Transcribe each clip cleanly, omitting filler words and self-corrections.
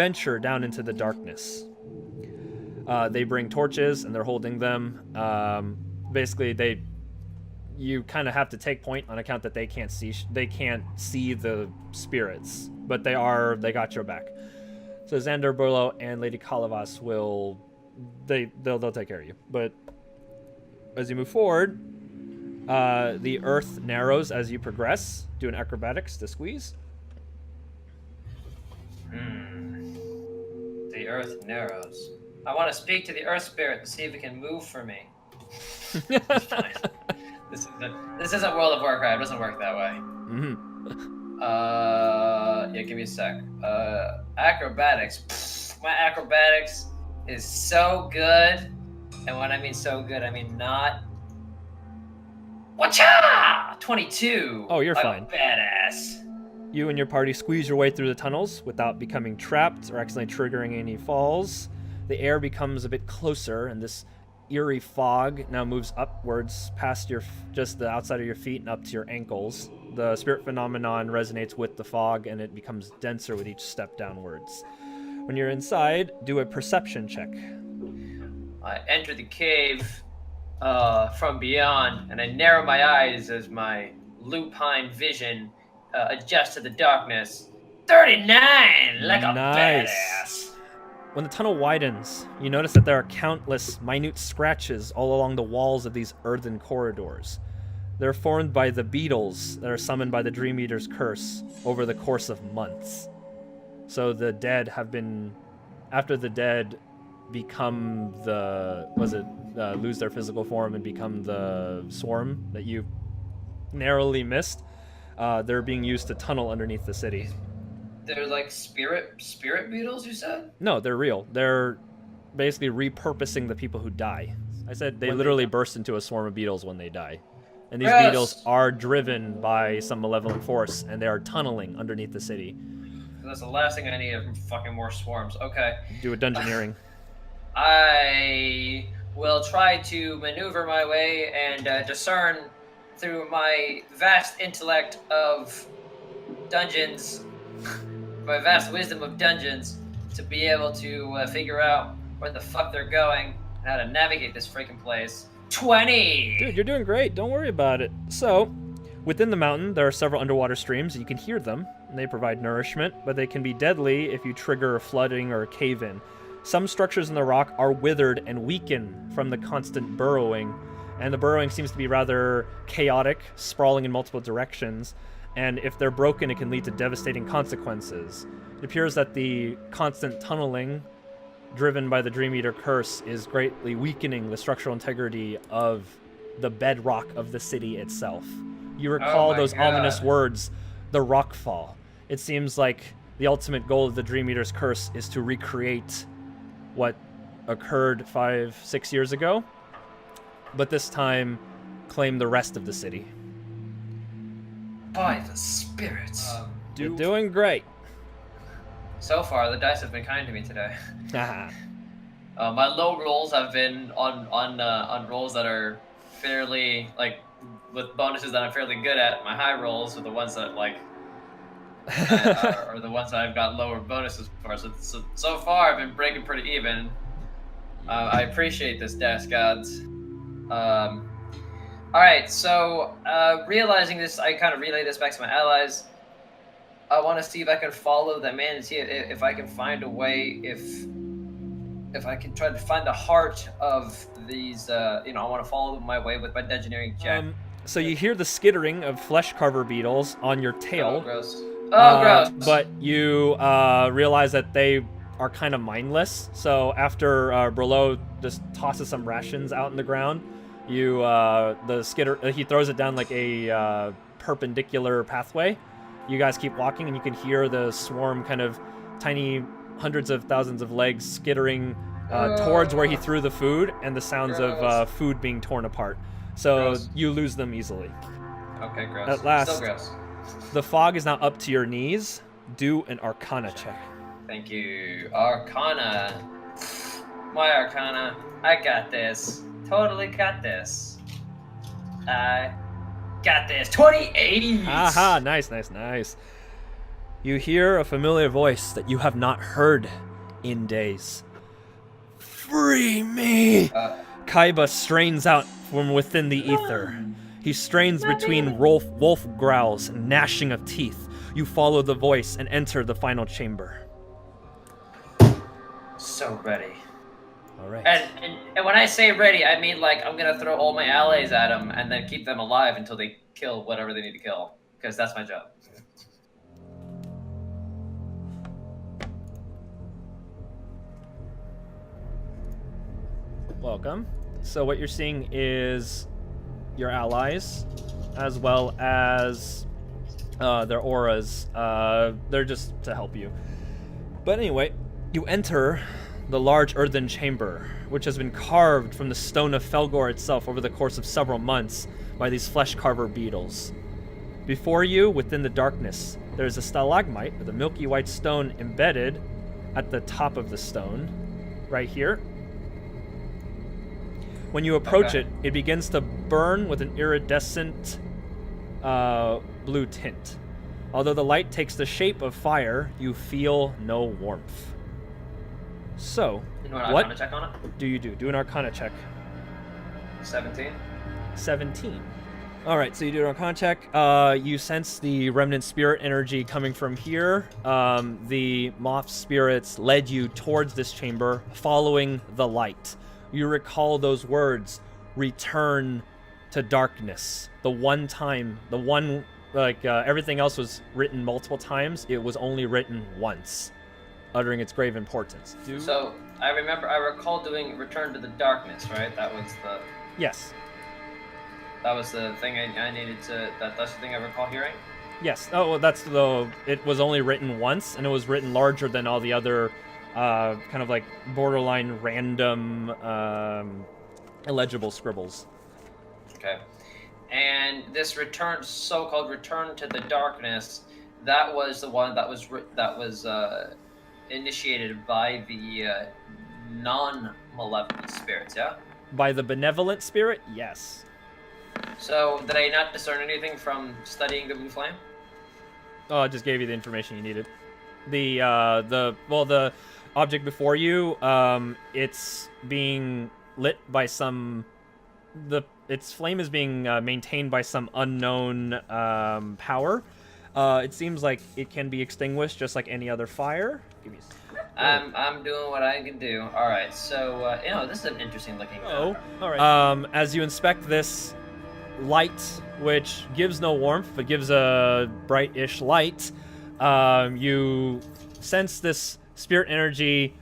venture down into the darkness. They bring torches and they're holding them. Basically, you kind of have to take point on account that they can't see the spirits, but they got your back. So Xander, Burlo, and Lady Kalavas they'll take care of you. But as you move forward, the earth narrows as you progress. Do an acrobatics to squeeze. The earth narrows. I want to speak to the earth spirit and see if it can move for me. It's fine. This isn't World of Warcraft. It doesn't work that way. Yeah, give me a sec. Acrobatics. My acrobatics is so good. And when I mean so good, I mean not. Whatcha! 22. Oh, you're like fine. A badass. You and your party squeeze your way through the tunnels without becoming trapped or accidentally triggering any falls. The air becomes a bit closer, and this eerie fog now moves upwards past just the outside of your feet and up to your ankles. The spirit phenomenon resonates with the fog, and it becomes denser with each step downwards. When you're inside, do a perception check. I enter the cave from beyond, and I narrow my eyes as my lupine vision adjusts to the darkness. 39, like a badass. When the tunnel widens, you notice that there are countless minute scratches all along the walls of these earthen corridors. They're formed by the beetles that are summoned by the Dream Eater's curse over the course of months. So the dead have been, after the dead become lose their physical form and become the swarm that you narrowly missed, they're being used to tunnel underneath the city. They're like spirit beetles, you said? No, they're real. They're basically repurposing the people who die. I said they literally burst into a swarm of beetles when they die. And these beetles are driven by some malevolent force, and they are tunneling underneath the city. That's the last thing I need are fucking more swarms. Okay. Do a dungeoneering. I will try to maneuver my way and discern through my vast intellect of dungeons, my vast wisdom of dungeons, to be able to figure out where the fuck they're going and how to navigate this freaking place. 20! Dude, you're doing great. Don't worry about it. So, within the mountain, there are several underwater streams. You can hear them, and they provide nourishment, but they can be deadly if you trigger a flooding or a cave-in. Some structures in the rock are withered and weaken from the constant burrowing, and the burrowing seems to be rather chaotic, sprawling in multiple directions, and if they're broken, it can lead to devastating consequences. It appears that the constant tunneling driven by the Dream Eater curse is greatly weakening the structural integrity of the bedrock of the city itself. You recall those ominous words, the rockfall. It seems like the ultimate goal of the Dream Eater's curse is to recreate what occurred 5-6 years ago, but this time claim the rest of the city. By the spirits. You're doing great. So far, the dice have been kind to me today. My low rolls have been on rolls that are fairly, like, with bonuses that I'm fairly good at. My high rolls are the ones that, like, are the ones that I've got lower bonuses for. So far, I've been breaking pretty even. I appreciate this, Dash Gods. Alright, so realizing this, I kind of relay this back to my allies. I want to see if I can follow the man and see if I can find a way, if I can try to find the heart of these, I want to follow my way with my dungeoneering check. So you hear the skittering of flesh carver beetles on your tail. Oh, gross. Gross. But you realize that they are kind of mindless. So after Brolo just tosses some rations out in the ground, the skitter, he throws it down like a perpendicular pathway. You guys keep walking, and you can hear the swarm kind of tiny hundreds of thousands of legs skittering towards where he threw the food, and the sounds of food being torn apart. So you lose them easily. Okay, gross. At last, Still gross. The fog is now up to your knees. Do an Arcana check. Thank you. Arcana. My Arcana. I got this. Totally got this. I got this. 28! Aha, nice. You hear a familiar voice that you have not heard in days. Free me! Kaiba strains out from within the ether. He strains between wolf growls and gnashing of teeth. You follow the voice and enter the final chamber. So ready. Alright. And when I say ready, I mean like I'm gonna throw all my allies at them and then keep them alive until they kill whatever they need to kill. Because that's my job. Welcome. So what you're seeing is your allies, as well as their auras. They're just to help you. But anyway, you enter the large earthen chamber, which has been carved from the stone of Felgor itself over the course of several months by these flesh carver beetles. Before you, within the darkness, there is a stalagmite with a milky white stone embedded at the top of the stone, right here. When you approach it, it begins to burn with an iridescent blue tint. Although the light takes the shape of fire, you feel no warmth. So, what check on it? do you do? Do an Arcana check. 17. 17. All right, so you do an Arcana check. You sense the remnant spirit energy coming from here. The moth spirits led you towards this chamber, following the light. You recall those words, return to darkness. The one time, everything else was written multiple times. It was only written once, uttering its grave importance. So, I recall doing return to the darkness, right? That was the... Yes. That was the thing I needed to... That's the thing I recall hearing? Yes. Oh, well, it was only written once, and it was written larger than all the other... kind of like borderline random illegible scribbles. Okay. And this so-called return to the darkness, that was the one that was initiated by the non-malevolent spirits, yeah? By the benevolent spirit, yes. So, did I not discern anything from studying the blue flame? Oh, I just gave you the information you needed. The object before you, it's being lit by its flame is being maintained by some unknown power. It seems like it can be extinguished just like any other fire. Give me I'm doing what I can do. All right, so this is an interesting looking. Oh, all right. As you inspect this light, which gives no warmth but gives a bright-ish light, you sense this spirit energy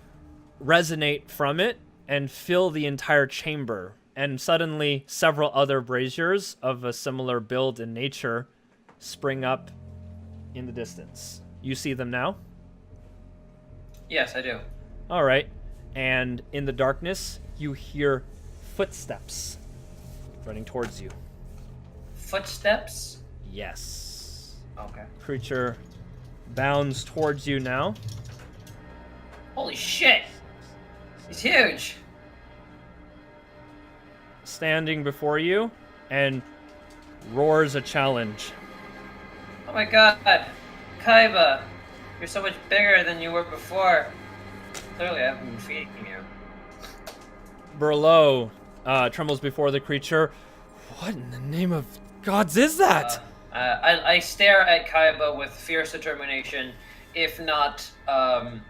resonate from it and fill the entire chamber. And suddenly, several other braziers of a similar build and nature spring up in the distance. You see them now? Yes, I do. All right. And in the darkness, you hear footsteps running towards you. Footsteps? Yes. Okay. Creature bounds towards you now. Holy shit! He's huge! Standing before you and roars a challenge. Oh my god! Kaiba! You're so much bigger than you were before. Clearly I haven't been feeding you. Burlow trembles before the creature. What in the name of gods is that? I stare at Kaiba with fierce determination, if not a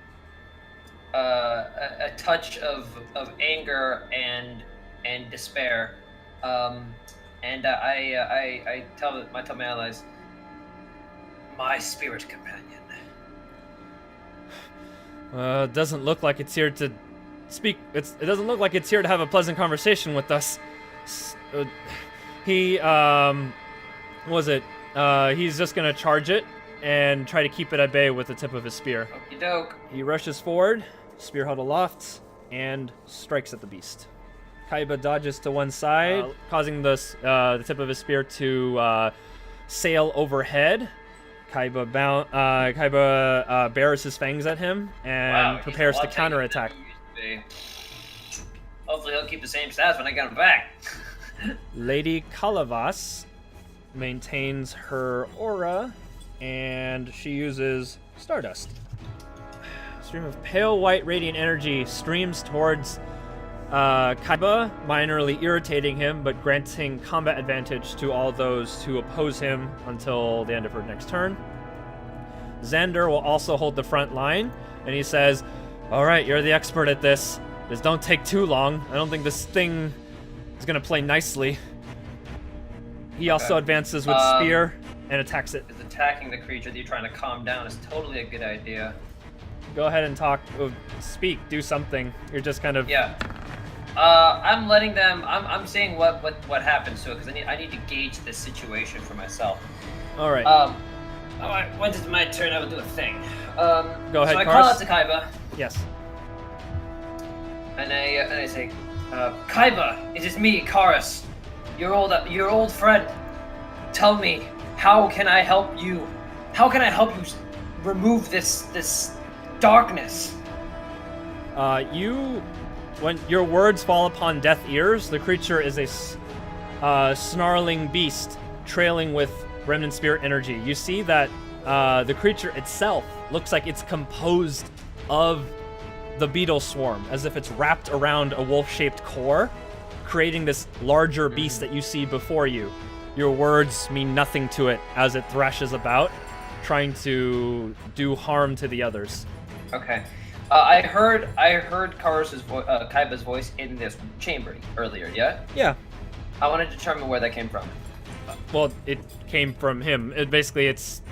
touch of anger and despair. And I tell my allies, my spirit companion. It doesn't look like it's here to speak. It doesn't look like it's here to have a pleasant conversation with us. He's just gonna charge it and try to keep it at bay with the tip of his spear. Okie doke. He rushes forward, spear held aloft, and strikes at the beast. Kaiba dodges to one side, causing the tip of his spear to sail overhead. Kaiba bares his fangs at him and prepares to counterattack. Hopefully he'll keep the same stats when I get him back. Lady Kalavas maintains her aura and she uses Stardust. A stream of pale white radiant energy streams towards Kaiba, minorly irritating him, but granting combat advantage to all those who oppose him until the end of her next turn. Xander will also hold the front line, and he says, all right, you're the expert at this. Just don't take too long. I don't think this thing is going to play nicely. He also advances with Spear and attacks it. Is attacking the creature that you're trying to calm down is totally a good idea. Go ahead and talk. Speak. Do something. You're just kind of... Yeah. I'm letting them... I'm seeing what happens to it, because I need to gauge this situation for myself. All right. Alright, when it's my turn, I will do a thing. Go ahead, so I Karus. call out to Kaiba. Yes. And I say, Kaiba, it is me, Karus. Your old friend. Tell me, how can I help you? How can I help you remove this darkness? When your words fall upon deaf ears, the creature is a snarling beast trailing with remnant spirit energy. You see that the creature itself looks like it's composed of the beetle swarm, as if it's wrapped around a wolf-shaped core, creating this larger beast that you see before you. Your words mean nothing to it as it thrashes about, trying to do harm to the others. Okay. I heard Karus's Kaiba's voice in this chamber earlier, yeah? Yeah. I want to determine where that came from. Well, it came from him. It's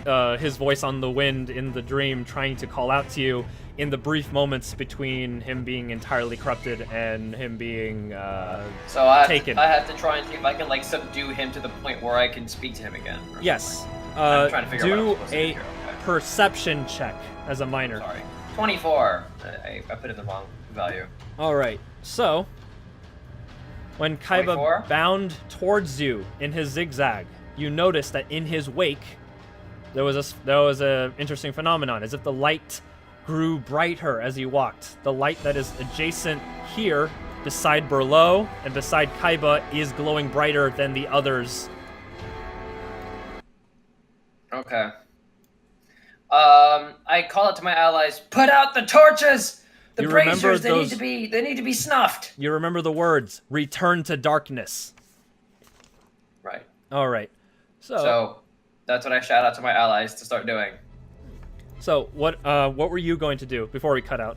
his voice on the wind in the dream trying to call out to you in the brief moments between him being entirely corrupted and him being taken. I have to try and see if I can subdue him to the point where I can speak to him again. Yes. I'm trying to figure out do what I'm supposed to do here. Okay. Perception check as a minor. Sorry. 24. I put in the wrong value. All right. So, when Kaiba 24? bound towards you in his zigzag, you notice that in his wake, there was a interesting phenomenon, as if the light grew brighter as he walked. The light that is adjacent here, beside Berlo and beside Kaiba, is glowing brighter than the others. Okay. I call it to my allies. Put out the torches. The braziers. They need to be snuffed. You remember the words. Return to darkness. Right. All right. So that's what I shout out to my allies to start doing. So what were you going to do before we cut out?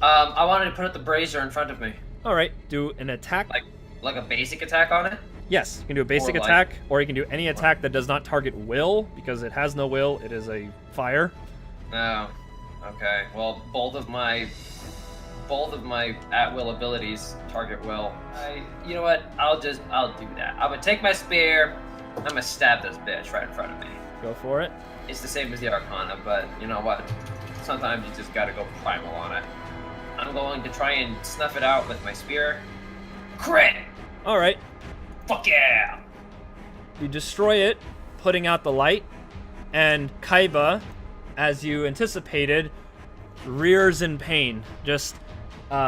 I wanted to put the brazier in front of me. All right. Do an attack. Like a basic attack on it? Yes, you can do a basic attack, or you can do any attack that does not target will, because it has no will. It is a fire. Oh, okay. Well, both of my at-will abilities target will. You know what? I'll do that. I'm gonna take my spear. I'm gonna stab this bitch right in front of me. Go for it. It's the same as the Arcana, but you know what? Sometimes you just gotta go primal on it. I'm going to try and snuff it out with my spear. Crit! All right. Fuck yeah! You destroy it, putting out the light, and Kaiba, as you anticipated, rears in pain, just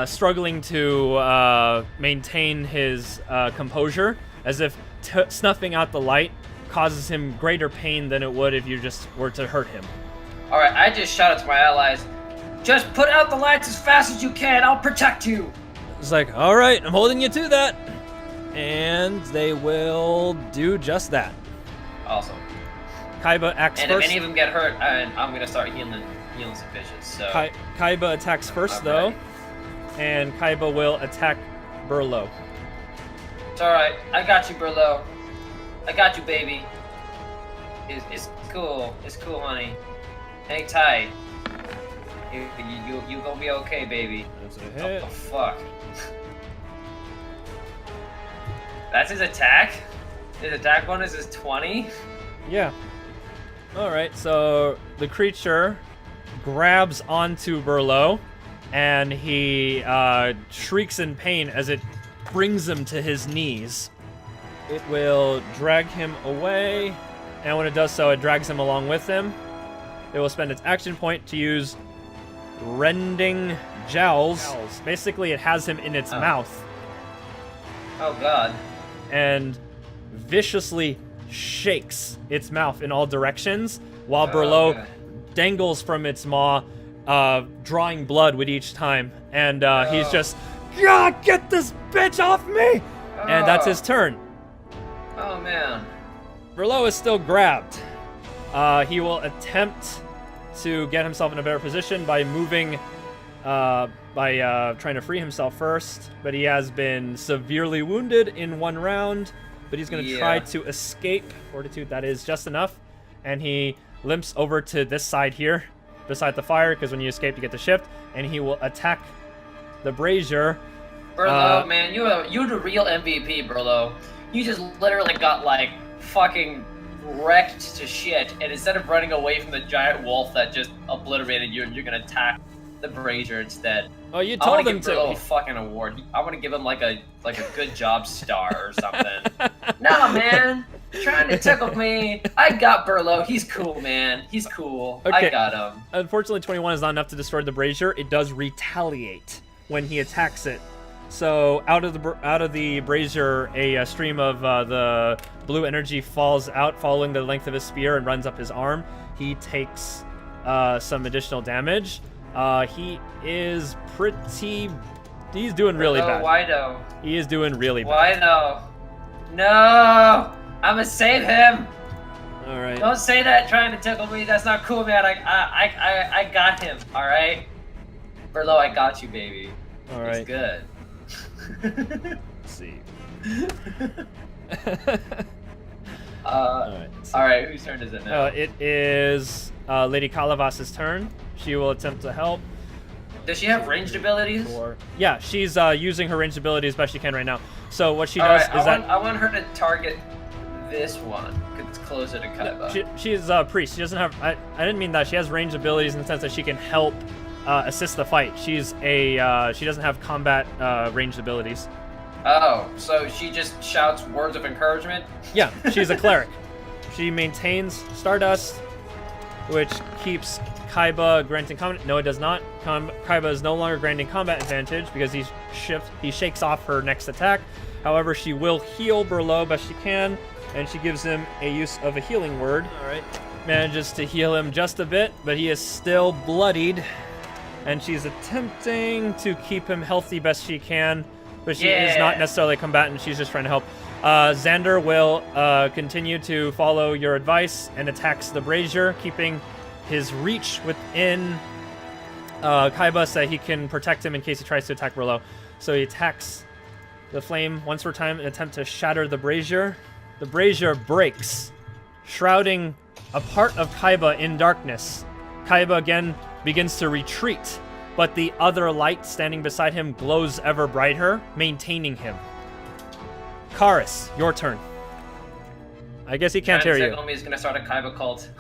struggling to maintain his composure, as if snuffing out the light causes him greater pain than it would if you just were to hurt him. Alright, I just shouted to my allies, just put out the lights as fast as you can, I'll protect you! It's like, alright, I'm holding you to that. And they will do just that. Awesome. Kaiba acts and first. If any of them get hurt, I'm gonna start healing some bitches. So Kaiba attacks first, though, and Kaiba will attack Berlo. It's all right. I got you, Berlo. I got you, baby. It's cool. It's cool, honey. Hang tight. You gonna be okay, baby. That's a hit. Oh fuck. That's his attack? His attack bonus is 20? Yeah. Alright, so the creature grabs onto Berlo, and he shrieks in pain as it brings him to his knees. It will drag him away, and when it does so, it drags him along with him. It will spend its action point to use Rending Jowls. Basically, it has him in its mouth. Oh god. And viciously shakes its mouth in all directions, while Berlo dangles from its maw, drawing blood with each time. And he's just, God, get this bitch off me! And that's his turn. Oh, man. Berlo is still grabbed. He will attempt to get himself in a better position by moving, trying to free himself first, but he has been severely wounded in one round, but he's going to try to escape. Fortitude, that is just enough, and he limps over to this side here, beside the fire, because when you escape you get the shift, and he will attack the brazier. Berlo, man, you're the real MVP, Berlo. You just literally got, like, fucking wrecked to shit, and instead of running away from the giant wolf that just obliterated you, you're gonna attack the brazier instead. Oh, you told him to. I want to give Berlo a fucking award. I want to give him like a good job star or something. No, man, trying to tickle me. I got Berlo. He's cool, man. He's cool. Okay. I got him. Unfortunately, 21 is not enough to destroy the brazier. It does retaliate when he attacks it. So out of the brazier, a stream of the blue energy falls out, following the length of his spear, and runs up his arm. He takes some additional damage. He is pretty... He's doing really bad. Why though? He is doing really bad. Why though? No! I'm gonna save him! Alright. Don't say that trying to tickle me. That's not cool, man. I got him, alright? Berlo, I got you, baby. Alright. It's good. Let's see. Alright, whose turn is it now? It is Lady Calavas's turn. She will attempt to help. Does she have ranged abilities? Yeah, she's using her ranged ability as best she can right now. So what she does is I want her to target this one, because it's closer to Kaiba. She's a priest. She doesn't have... I didn't mean that. She has ranged abilities in the sense that she can help assist the fight. She's a... she doesn't have combat ranged abilities. Oh, so she just shouts words of encouragement? Yeah, she's a cleric. She maintains Stardust, which keeps Kaiba granting combat. No, it does not. Kaiba is no longer granting combat advantage because he shakes off her next attack. However, she will heal Berlo best she can, and she gives him a use of a healing word. All right, manages to heal him just a bit, but he is still bloodied, and she's attempting to keep him healthy best she can. But she is not necessarily a combatant. She's just trying to help. Xander will continue to follow your advice and attacks the brazier, keeping his reach within Kaiba so that he can protect him in case he tries to attack Berlo. So he attacks the flame once per time in an attempt to shatter the brazier. The brazier breaks, shrouding a part of Kaiba in darkness. Kaiba again begins to retreat, but the other light standing beside him glows ever brighter, maintaining him. Karus, your turn. I guess he can't hear you. He's gonna start a Kaiba cult.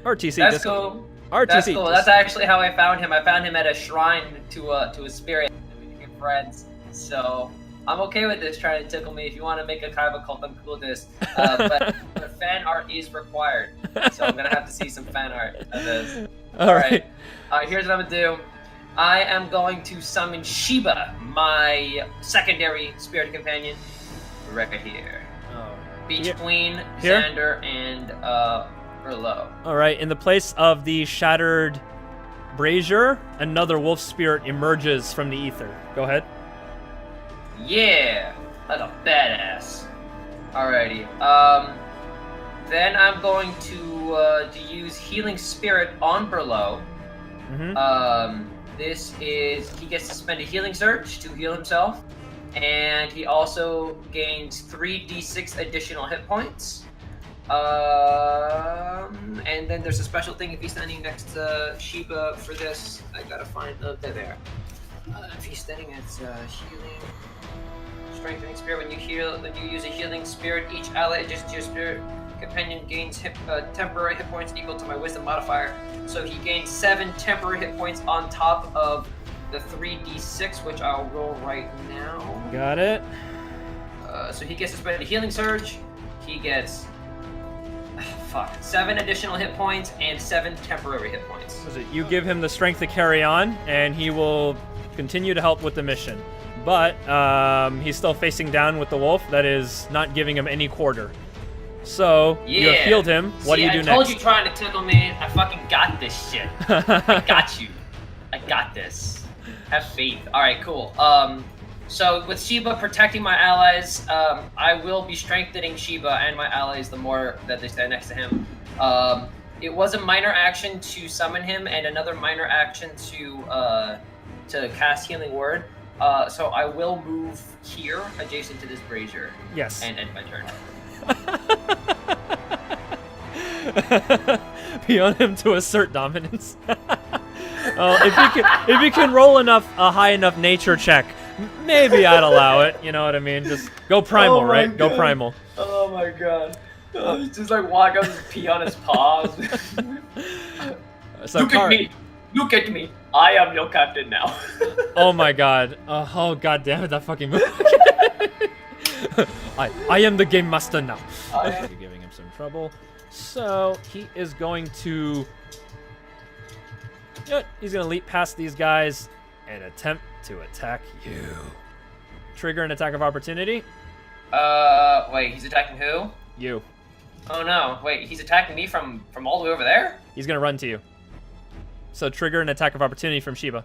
RTC. That's cool. RTC. That's cool. That's actually how I found him. I found him at a shrine to a spirit, and we became friends. So I'm okay with this trying to tickle me. If you want to make a Kaiba cult, I'm cool with this. But fan art is required, so I'm gonna have to see some fan art of this. All right. Here's what I'm gonna do. I am going to summon Shiba, my secondary spirit companion, right here. Between Xander and Berlo. All right. In the place of the shattered brazier, another wolf spirit emerges from the ether. Go ahead. Yeah, like a badass. Alrighty. Then I'm going to use Healing Spirit on Berlo. This is, he gets to spend a Healing Surge to heal himself, and he also gains 3d6 additional hit points. And then there's a special thing if he's standing next to Shiba for this. I gotta find there. If he's standing at healing, strengthening spirit. When you use a healing spirit, each ally adjacent to your spirit companion gains temporary hit points equal to my wisdom modifier. So he gains 7 temporary hit points on top of the 3d6, which I'll roll right now. Got it. So he gets to spend a healing surge. He gets 7 additional hit points and 7 temporary hit points. You give him the strength to carry on, and he will continue to help with the mission. but he's still facing down with the wolf that is not giving him any quarter. So, you have healed him. What do you do next? I told you trying to tickle me. I fucking got this shit. I got you. I got this. Have faith. Alright, cool. So with Sheba protecting my allies, I will be strengthening Sheba and my allies the more that they stand next to him. It was a minor action to summon him and another minor action to cast Healing Word. So I will move here adjacent to this brazier. Yes. And end my turn. Beyond him to assert dominance. If you can roll a high enough nature check, maybe I'd allow it. You know what I mean? Just go primal, right? God. Go primal. Oh my god. He's just like walk up and pee on his paws. So Look at me. Look at me. I am your captain now. Oh my god. Oh god damn it, that fucking move. I am the game master now. You're giving him some trouble. So he is going to... You know what? He's going to leap past these guys and attempt to attack you. Trigger an attack of opportunity. Wait, he's attacking who? You. Oh no, wait, he's attacking me from all the way over there? He's going to run to you. So trigger an attack of opportunity from Sheba.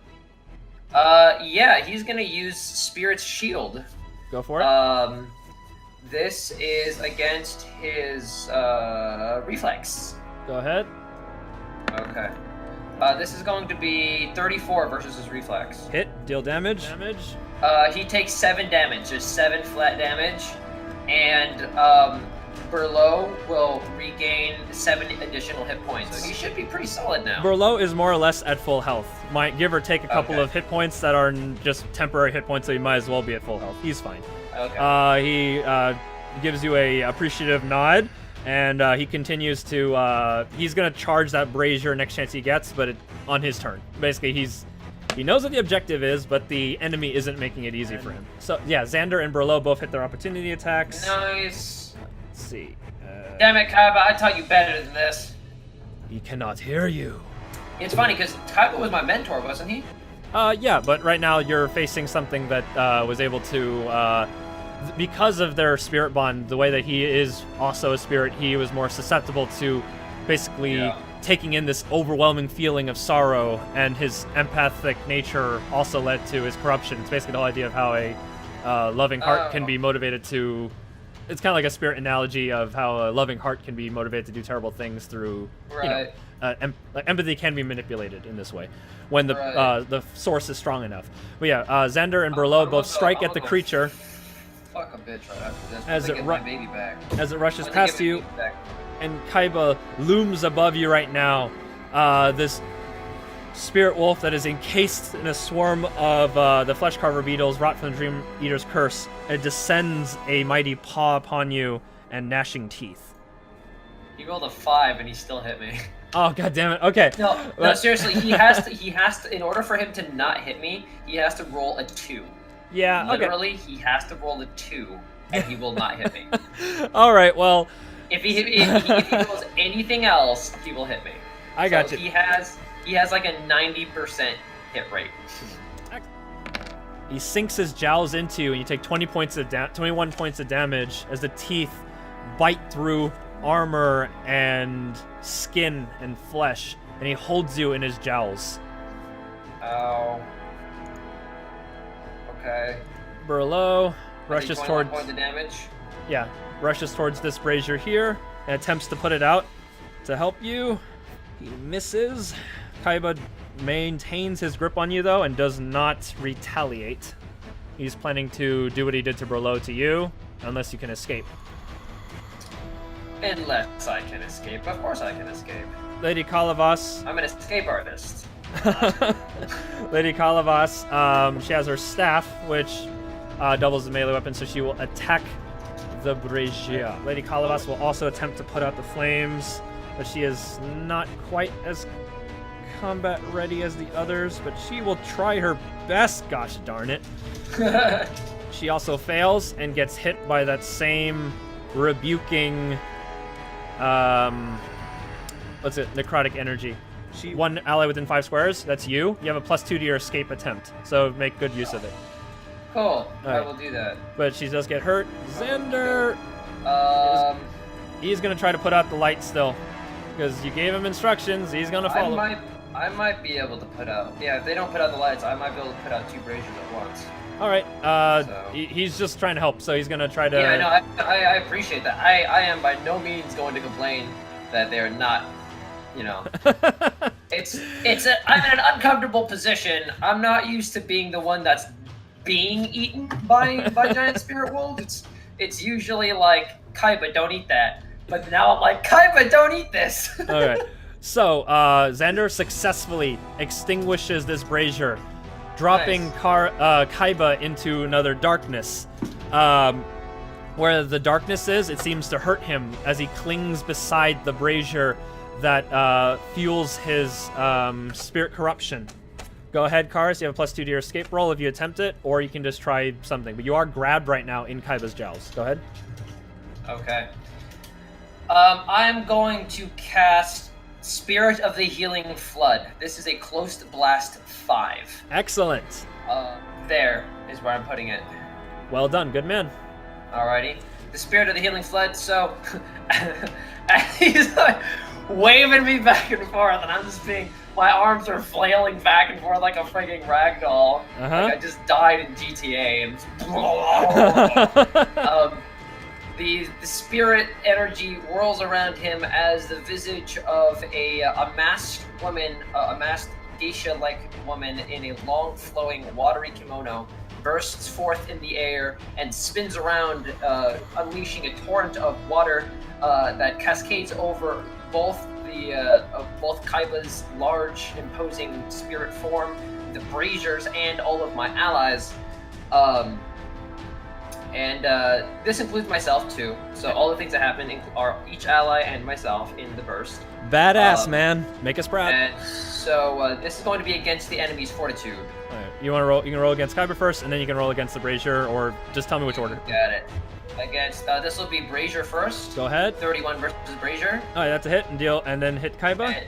Yeah, he's going to use Spirit's Shield. Go for it. This is against his, reflex. Go ahead. Okay. This is going to be 34 versus his reflex. Hit, deal damage. He takes 7 damage, just 7 flat damage, and Burlow will regain 7 additional hit points. So he should be pretty solid now. Burlow is more or less at full health. Might give or take a couple of hit points that are just temporary hit points, so he might as well be at full health. He's fine. Okay. He gives you a appreciative nod, and he continues to. He's gonna charge that brazier next chance he gets, but on his turn. Basically, he knows what the objective is, but the enemy isn't making it easy for him. So yeah, Xander and Burlow both hit their opportunity attacks. Nice. Let's see. Damn it, Kaiba! I taught you better than this. He cannot hear you. It's funny because Kaiba was my mentor, wasn't he? Yeah, but right now you're facing something that was able to. Because of their spirit bond, the way that he is also a spirit, he was more susceptible to basically taking in this overwhelming feeling of sorrow, and his empathic nature also led to his corruption. It's basically the whole idea of how a loving heart can be motivated to... It's kind of like a spirit analogy of how a loving heart can be motivated to do terrible things through, empathy can be manipulated in this way when the source is strong enough. But yeah, Xander and Burlow both strike at the creature. Fuck a bitch right after this. As it, my baby back. As it rushes past you, and Kaiba looms above you right now. This spirit wolf that is encased in a swarm of the flesh carver beetles wrought from the Dream Eater's curse. It descends a mighty paw upon you and gnashing teeth. He rolled a 5 and he still hit me. Oh god damn it! Okay. No, seriously, he has to. In order for him to not hit me, he has to roll a 2. Yeah, literally, he has to roll a 2, and he will not hit me. All right, well, if he rolls anything else, he will hit me. I got you. He has like a 90% hit rate. He sinks his jowls into you, and you take 21 points of damage as the teeth bite through armor and skin and flesh, and he holds you in his jowls. Ow. Okay. Burlow rushes towards. Points of damage. Yeah, rushes towards this brazier here and attempts to put it out to help you. He misses. Kaiba maintains his grip on you though and does not retaliate. He's planning to do what he did to Burlow to you, unless you can escape. Unless I can escape. Of course I can escape. Lady Kalavas. I'm an escape artist. Lady Kalavas, she has her staff, which doubles the melee weapon, so she will attack the brazier. Lady Kalavas will also attempt to put out the flames, but she is not quite as combat ready as the others, but she will try her best, gosh darn it. She also fails and gets hit by that same rebuking, necrotic energy. One ally within 5 squares, that's you. You have a +2 to your escape attempt, so make good use of it. Cool. I right. will do that. But she does get hurt. Xander. He's gonna try to put out the light still, because you gave him instructions. He's gonna follow. I might be able to put out. Yeah, if they don't put out the lights, I might be able to put out 2 braziers at once. All right. He's just trying to help, so he's gonna try to. Yeah, no, I appreciate that. I am by no means going to complain that they're not. You know, I'm in an uncomfortable position. I'm not used to being the one that's being eaten by giant spirit wolves. It's usually like, Kaiba, don't eat that. But now I'm like, Kaiba, don't eat this. All right. So Xander successfully extinguishes this brazier, dropping Nice. Kaiba into another darkness. Where the darkness is, it seems to hurt him as he clings beside the brazier that fuels his spirit corruption. Go ahead, Karus. You have a +2 to your escape roll if you attempt it, or you can just try something. But you are grabbed right now in Kaiba's jowls. Go ahead. Okay. I'm going to cast Spirit of the Healing Flood. This is a close blast 5. Excellent. There is where I'm putting it. Well done. Good man. Alrighty. The Spirit of the Healing Flood, so... he's like waving me back and forth, and I'm just being... My arms are flailing back and forth like a freaking ragdoll. Uh-huh. Like I just died in GTA, and the spirit energy whirls around him as the visage of a masked woman, a masked geisha-like woman in a long, flowing, watery kimono bursts forth in the air and spins around, unleashing a torrent of water that cascades over both Kaiba's large, imposing spirit form, the braziers, and all of my allies. This includes myself too. So all the things that happen are each ally and myself in the burst. Badass, man. Make us proud. And so this is going to be against the enemy's fortitude. All right. You want to roll? You can roll against Kaiba first, and then you can roll against the brazier, or just tell me which order. Got it. Against this will be brazier first. Go ahead. 31 versus brazier. All right, that's a hit and deal, and then hit Kaiba.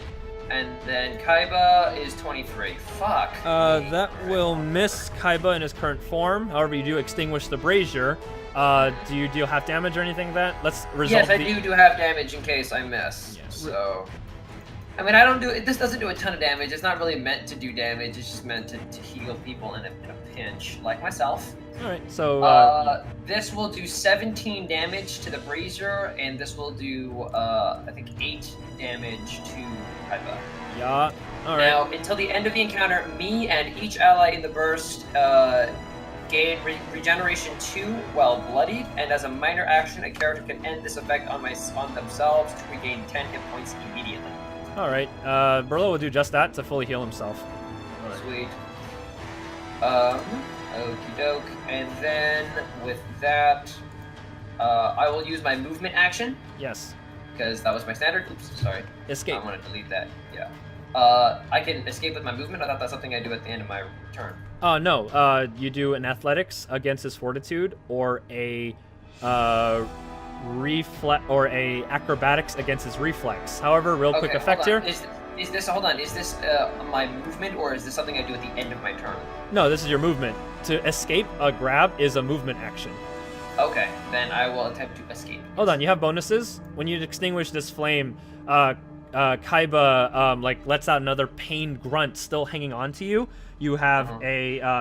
And then Kaiba is 23. Fuck. That will miss Kaiba in his current form. However, you do extinguish the brazier. Do you deal half damage or anything like that? Let's resolve. Yes, I do have damage in case I miss. Yes. So, I mean, I don't do it. This doesn't do a ton of damage. It's not really meant to do damage. It's just meant to heal people in a pinch, like myself. All right. So this will do 17 damage to the brazier, and this will do I think 8 damage to Kaiba. Yeah. All right. Now, until the end of the encounter, me and each ally in the burst gain regeneration 2 while bloodied, and as a minor action, a character can end this effect on themselves to regain 10 hit points immediately. All right. Burlo will do just that to fully heal himself. All right. Sweet. Okie doke. And then with that, I will use my movement action. Yes. Because that was my standard. Oops, sorry. Escape. I want to delete that. Yeah. I can escape with my movement. I thought that's something I do at the end of my turn. Oh no. You do an athletics against his fortitude, or a reflex, or a acrobatics against his reflex. However, real quick effect here. Is this my movement, or is this something I do at the end of my turn? No, this is your movement. To escape a grab is a movement action. Okay, then I will attempt to escape. Hold on, you have bonuses. When you extinguish this flame, Kaiba lets out another pained grunt, still hanging on to you. You have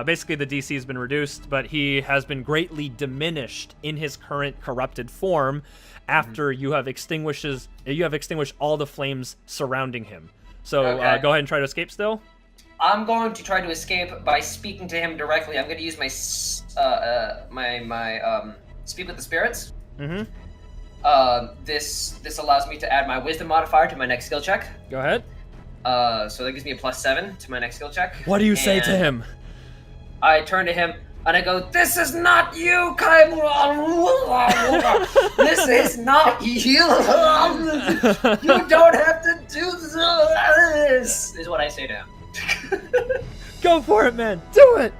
basically the DC has been reduced, but he has been greatly diminished in his current corrupted form after you have extinguished all the flames surrounding him. So go ahead and try to escape still. I'm going to try to escape by speaking to him directly. I'm going to use my speak with the spirits. Mm-hmm. This allows me to add my wisdom modifier to my next skill check. Go ahead. So that gives me a +7 to my next skill check. What do you say to him? I turn to him and I go, "This is not you, Kaiba. This is not you. You don't have to do this." Is what I say to him. Go for it, man. Do it.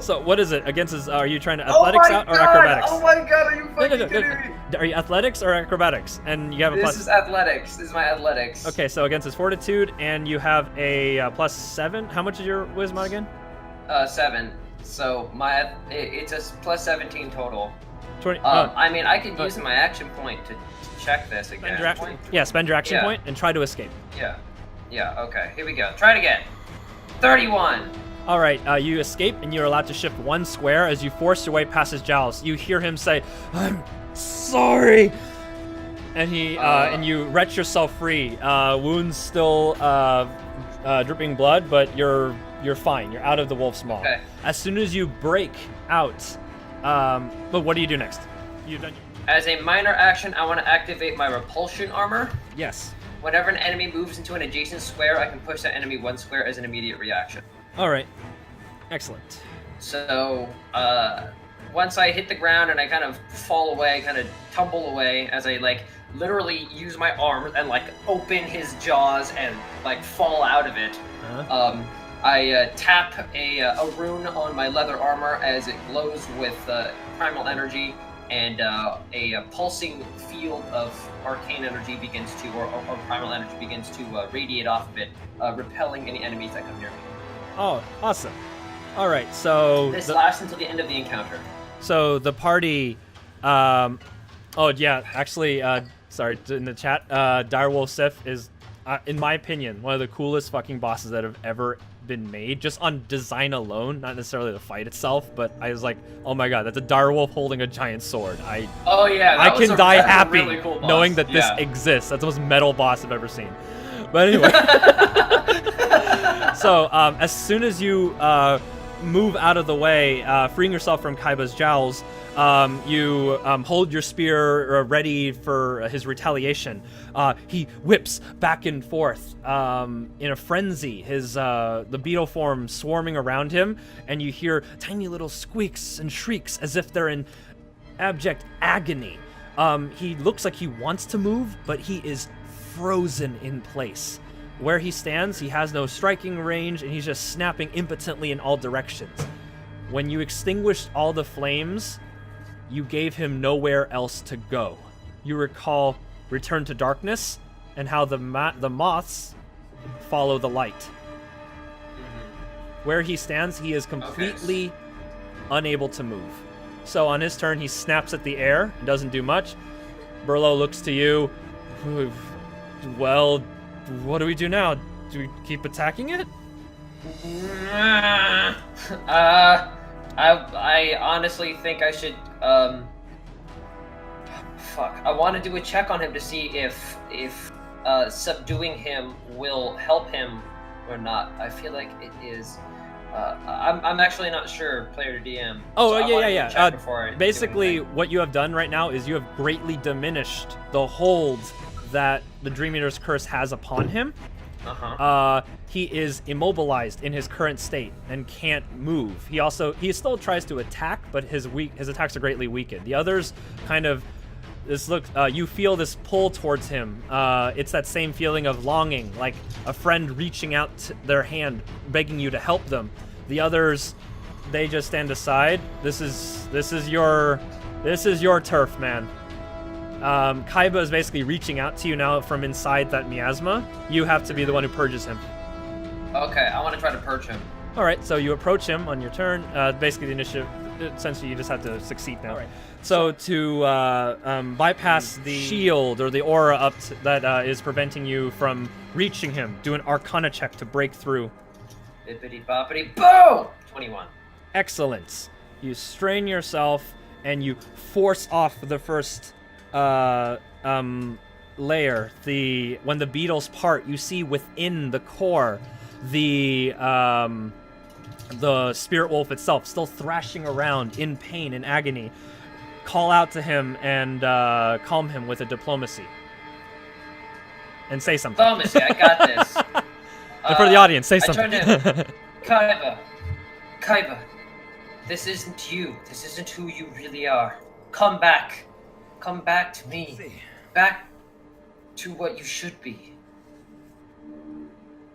So what is it against his? Are you trying to athletics out or acrobatics? Oh my god! Are you fucking kidding me? Are you athletics or acrobatics? And you have a This is athletics. This is my athletics. Okay, so against his fortitude, and you have a +7. How much is your wisdom again? 7. So it's a plus 17 total. 20. I mean, I could use my action point to check this again. Spend your action point and try to escape. Yeah. Yeah. Okay. Here we go. Try it again. 31. All right. You escape, and you're allowed to shift 1 square as you force your way past his jowls. You hear him say, "I'm sorry," and and you wrench yourself free. Wounds still dripping blood, but you're fine. You're out of the wolf's maw. Okay. As soon as you break out, but what do you do next? As a minor action, I want to activate my repulsion armor. Yes. Whenever an enemy moves into an adjacent square, I can push that enemy 1 square as an immediate reaction. All right. Excellent. So, once I hit the ground and I kind of fall away, kind of tumble away, as I literally use my arms and open his jaws and fall out of it. I tap a rune on my leather armor as it glows with primal energy, and a pulsing field of arcane energy begins to, or primal energy begins to radiate off of it, repelling any enemies that come near me. Oh, awesome. All right, so... This lasts until the end of the encounter. So the party... oh, yeah, actually, sorry, in the chat, Direwolf Sif is, in my opinion, one of the coolest fucking bosses that have ever been made, just on design alone, not necessarily the fight itself, but I was like, oh my god, that's a direwolf holding a giant sword. I can die happy really cool knowing that this exists. That's the most metal boss I've ever seen. But anyway, so as soon as you move out of the way, freeing yourself from Kaiba's jowls, you hold your spear ready for his retaliation. He whips back and forth in a frenzy, the beetle form swarming around him, and you hear tiny little squeaks and shrieks as if they're in abject agony. He looks like he wants to move, but he is frozen in place. Where he stands, he has no striking range, and he's just snapping impotently in all directions. When you extinguished all the flames, you gave him nowhere else to go. You recall Return to Darkness and how the moths follow the light. Mm-hmm. Where he stands, he is completely unable to move. So on his turn, he snaps at the air and doesn't do much. Burlo looks to you. Well, what do we do now? Do we keep attacking it? I honestly think I should, I want to do a check on him to see if subduing him will help him or not. I feel like it is, I'm actually not sure, player to DM. Oh, so yeah. Basically, what you have done right now is you have greatly diminished the hold that the Dream Eater's curse has upon him. He is immobilized in his current state and can't move. He still tries to attack, but his attacks are greatly weakened. The others kind of you feel this pull towards him. It's that same feeling of longing, like a friend reaching out their hand, begging you to help them. The others, they just stand aside. This is your turf, man. Kaiba is basically reaching out to you now from inside that miasma. You have to be the one who purges him. Okay, I want to try to purge him. All right, so you approach him on your turn. Basically, the initiative, essentially, you just have to succeed now. All right. So to bypass the shield or the aura that is preventing you from reaching him, do an Arcana check to break through. Bippity boppity boom! 21. Excellent. You strain yourself and you force off the first layer. When the beetles part, you see within the core the spirit wolf itself still thrashing around in pain and agony. Call out to him and calm him with a diplomacy. And say something. Diplomacy, I got this. And for the audience, say something. Kaiba, this isn't you. This isn't who you really are. Come back. Come back to me. Back to what you should be.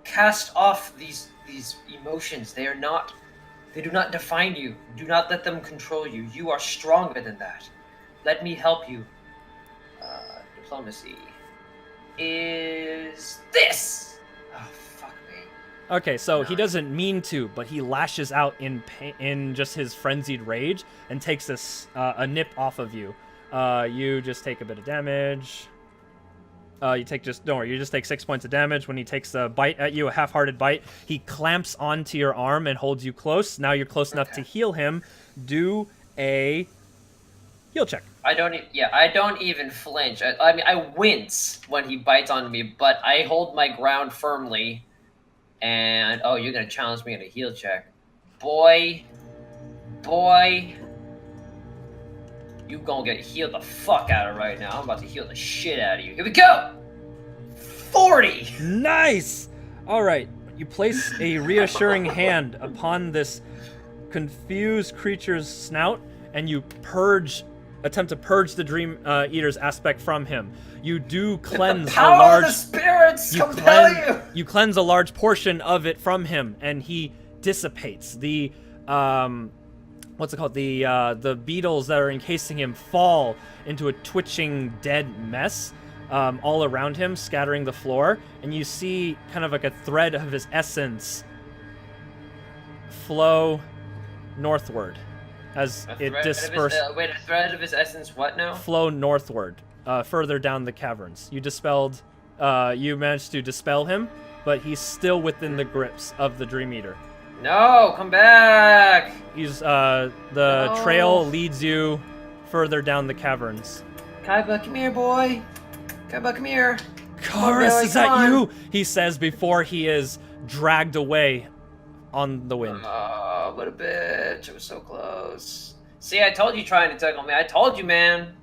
Cast off these emotions. They do not define you. Do not let them control you. You are stronger than that. Let me help you. Diplomacy is this. Oh, fuck me. Okay, so he doesn't mean to, but he lashes out in just his frenzied rage and takes a nip off of you. You just take a bit of damage. You just take 6 points of damage when he takes a bite at you, a half-hearted bite. He clamps onto your arm and holds you close. Now you're close enough to heal him. Do a heal check. I don't even flinch. I mean, I wince when he bites on me, but I hold my ground firmly. And, oh, you're going to challenge me in a heal check. Boy. You gonna get healed the fuck out of right now. I'm about to heal the shit out of you. Here we go! 40! Nice! Alright, you place a reassuring hand upon this confused creature's snout, and you attempt to purge the Dream Eater's aspect from him. You do cleanse the power of the spirits you cleanse a large portion of it from him, and he dissipates. The what's it called? The beetles that are encasing him fall into a twitching dead mess all around him, scattering the floor, and you see kind of like a thread of his essence flow northward as it disperses. Wait, a thread of his essence what now? Flow northward, further down the caverns. You managed to dispel him, but he's still within the grips of the Dream Eater. No, come back! The trail leads you further down the caverns. Kaiba, come here, boy. Kaiba, come here. Karus, is that you? He says before he is dragged away on the wind. Oh, what a bitch. It was so close. See, I told you trying to tackle me. I told you, man.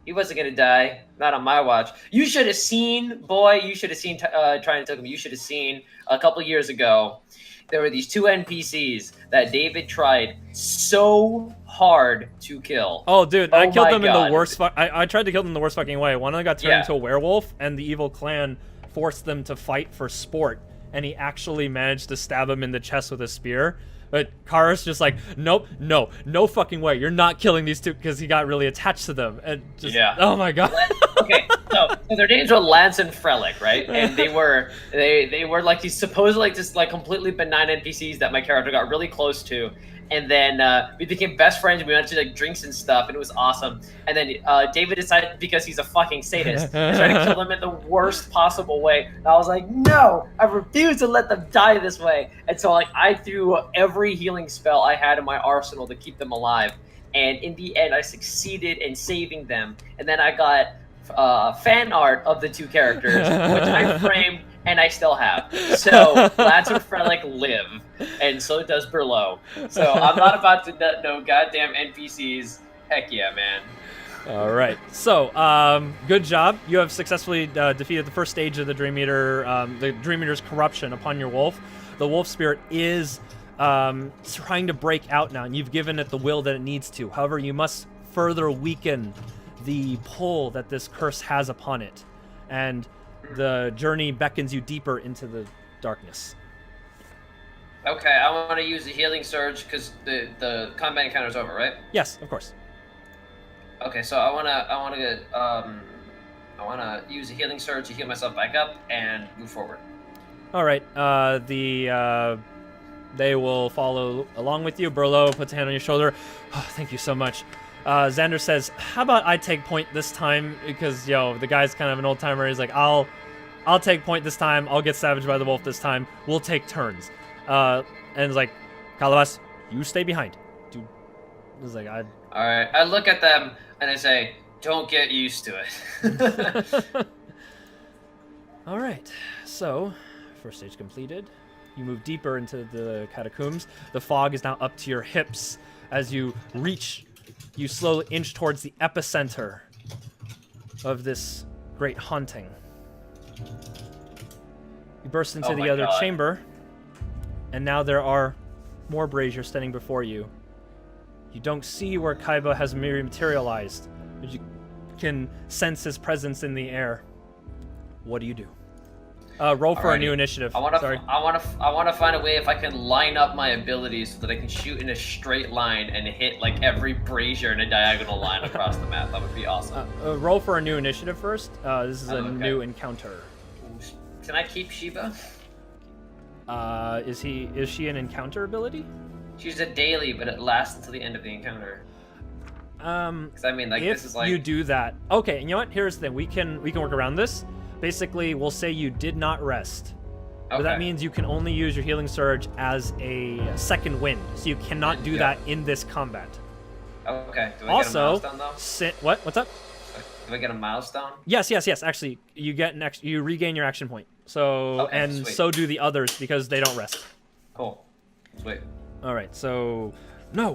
He wasn't going to die. Not on my watch. You should have seen, trying to tackle me. You should have seen a couple years ago. There were these 2 NPCs that David tried so hard to kill. Oh, dude, I killed them in the worst. I tried to kill them in the worst fucking way. One of them got turned into a werewolf, and the evil clan forced them to fight for sport. And he actually managed to stab him in the chest with a spear. But Karus just like, nope, no fucking way. You're not killing these 2, because he got really attached to them. And just, oh my god. Okay, so their names were Lance and Frelick, right? And they were like these supposed like completely benign NPCs that my character got really close to. And then we became best friends, and we went to like drinks and stuff, and it was awesome. And then David decided, because he's a fucking sadist, to try to kill them in the worst possible way. And I was like, no, I refuse to let them die this way. And so like I threw every healing spell I had in my arsenal to keep them alive. And in the end, I succeeded in saving them. And then I got fan art of the 2 characters, which I framed, and I still have. So Lance and Frelick live, and so does Berlo. So I'm not about to no goddamn NPCs. Heck yeah, man. All right. So, good job. You have successfully defeated the first stage of the Dream Eater, the Dream Eater's corruption upon your wolf. The wolf spirit is trying to break out now, and you've given it the will that it needs to. However, you must further weaken the pull that this curse has upon it, and the journey beckons you deeper into the darkness. Okay, I want to use the healing surge because the combat encounter is over, right? Yes, of course. Okay, so I want to use the healing surge to heal myself back up and move forward. All right. They will follow along with you. Berlo puts a hand on your shoulder. Oh, thank you so much. Xander says, how about I take point this time? Because, the guy's kind of an old-timer. He's like, I'll take point this time. I'll get savaged by the wolf this time. We'll take turns. And it's like, Calabas, you stay behind. Dude, it's like, All right. I look at them, and I say, don't get used to it. All right. So, first stage completed. You move deeper into the catacombs. The fog is now up to your hips. As you slowly inch towards the epicenter of this great haunting. You burst into the other chamber, and now there are more braziers standing before you. You don't see where Kaiba has materialized, but you can sense his presence in the air. What do you do? Roll for a new initiative. I want to find a way if I can line up my abilities so that I can shoot in a straight line and hit like every brazier in a diagonal line across the map. That would be awesome. Roll for a new initiative first. This is a new encounter. Can I keep Shiba? Is she an encounter ability? She's a daily, but it lasts until the end of the encounter. Because I mean, like, if this is like you do that, okay. You know what? Here's the thing. We can work around this. Basically, we'll say you did not rest. Okay. But that means you can only use your healing surge as a second wind, so you cannot do that in this combat. Okay. Do we Also, get a milestone, though? What's up? Do we get a milestone? Yes. Actually, you get you regain your action point. So Okay, sweet. so do the others because they don't rest. Cool. Sweet. All right. So no,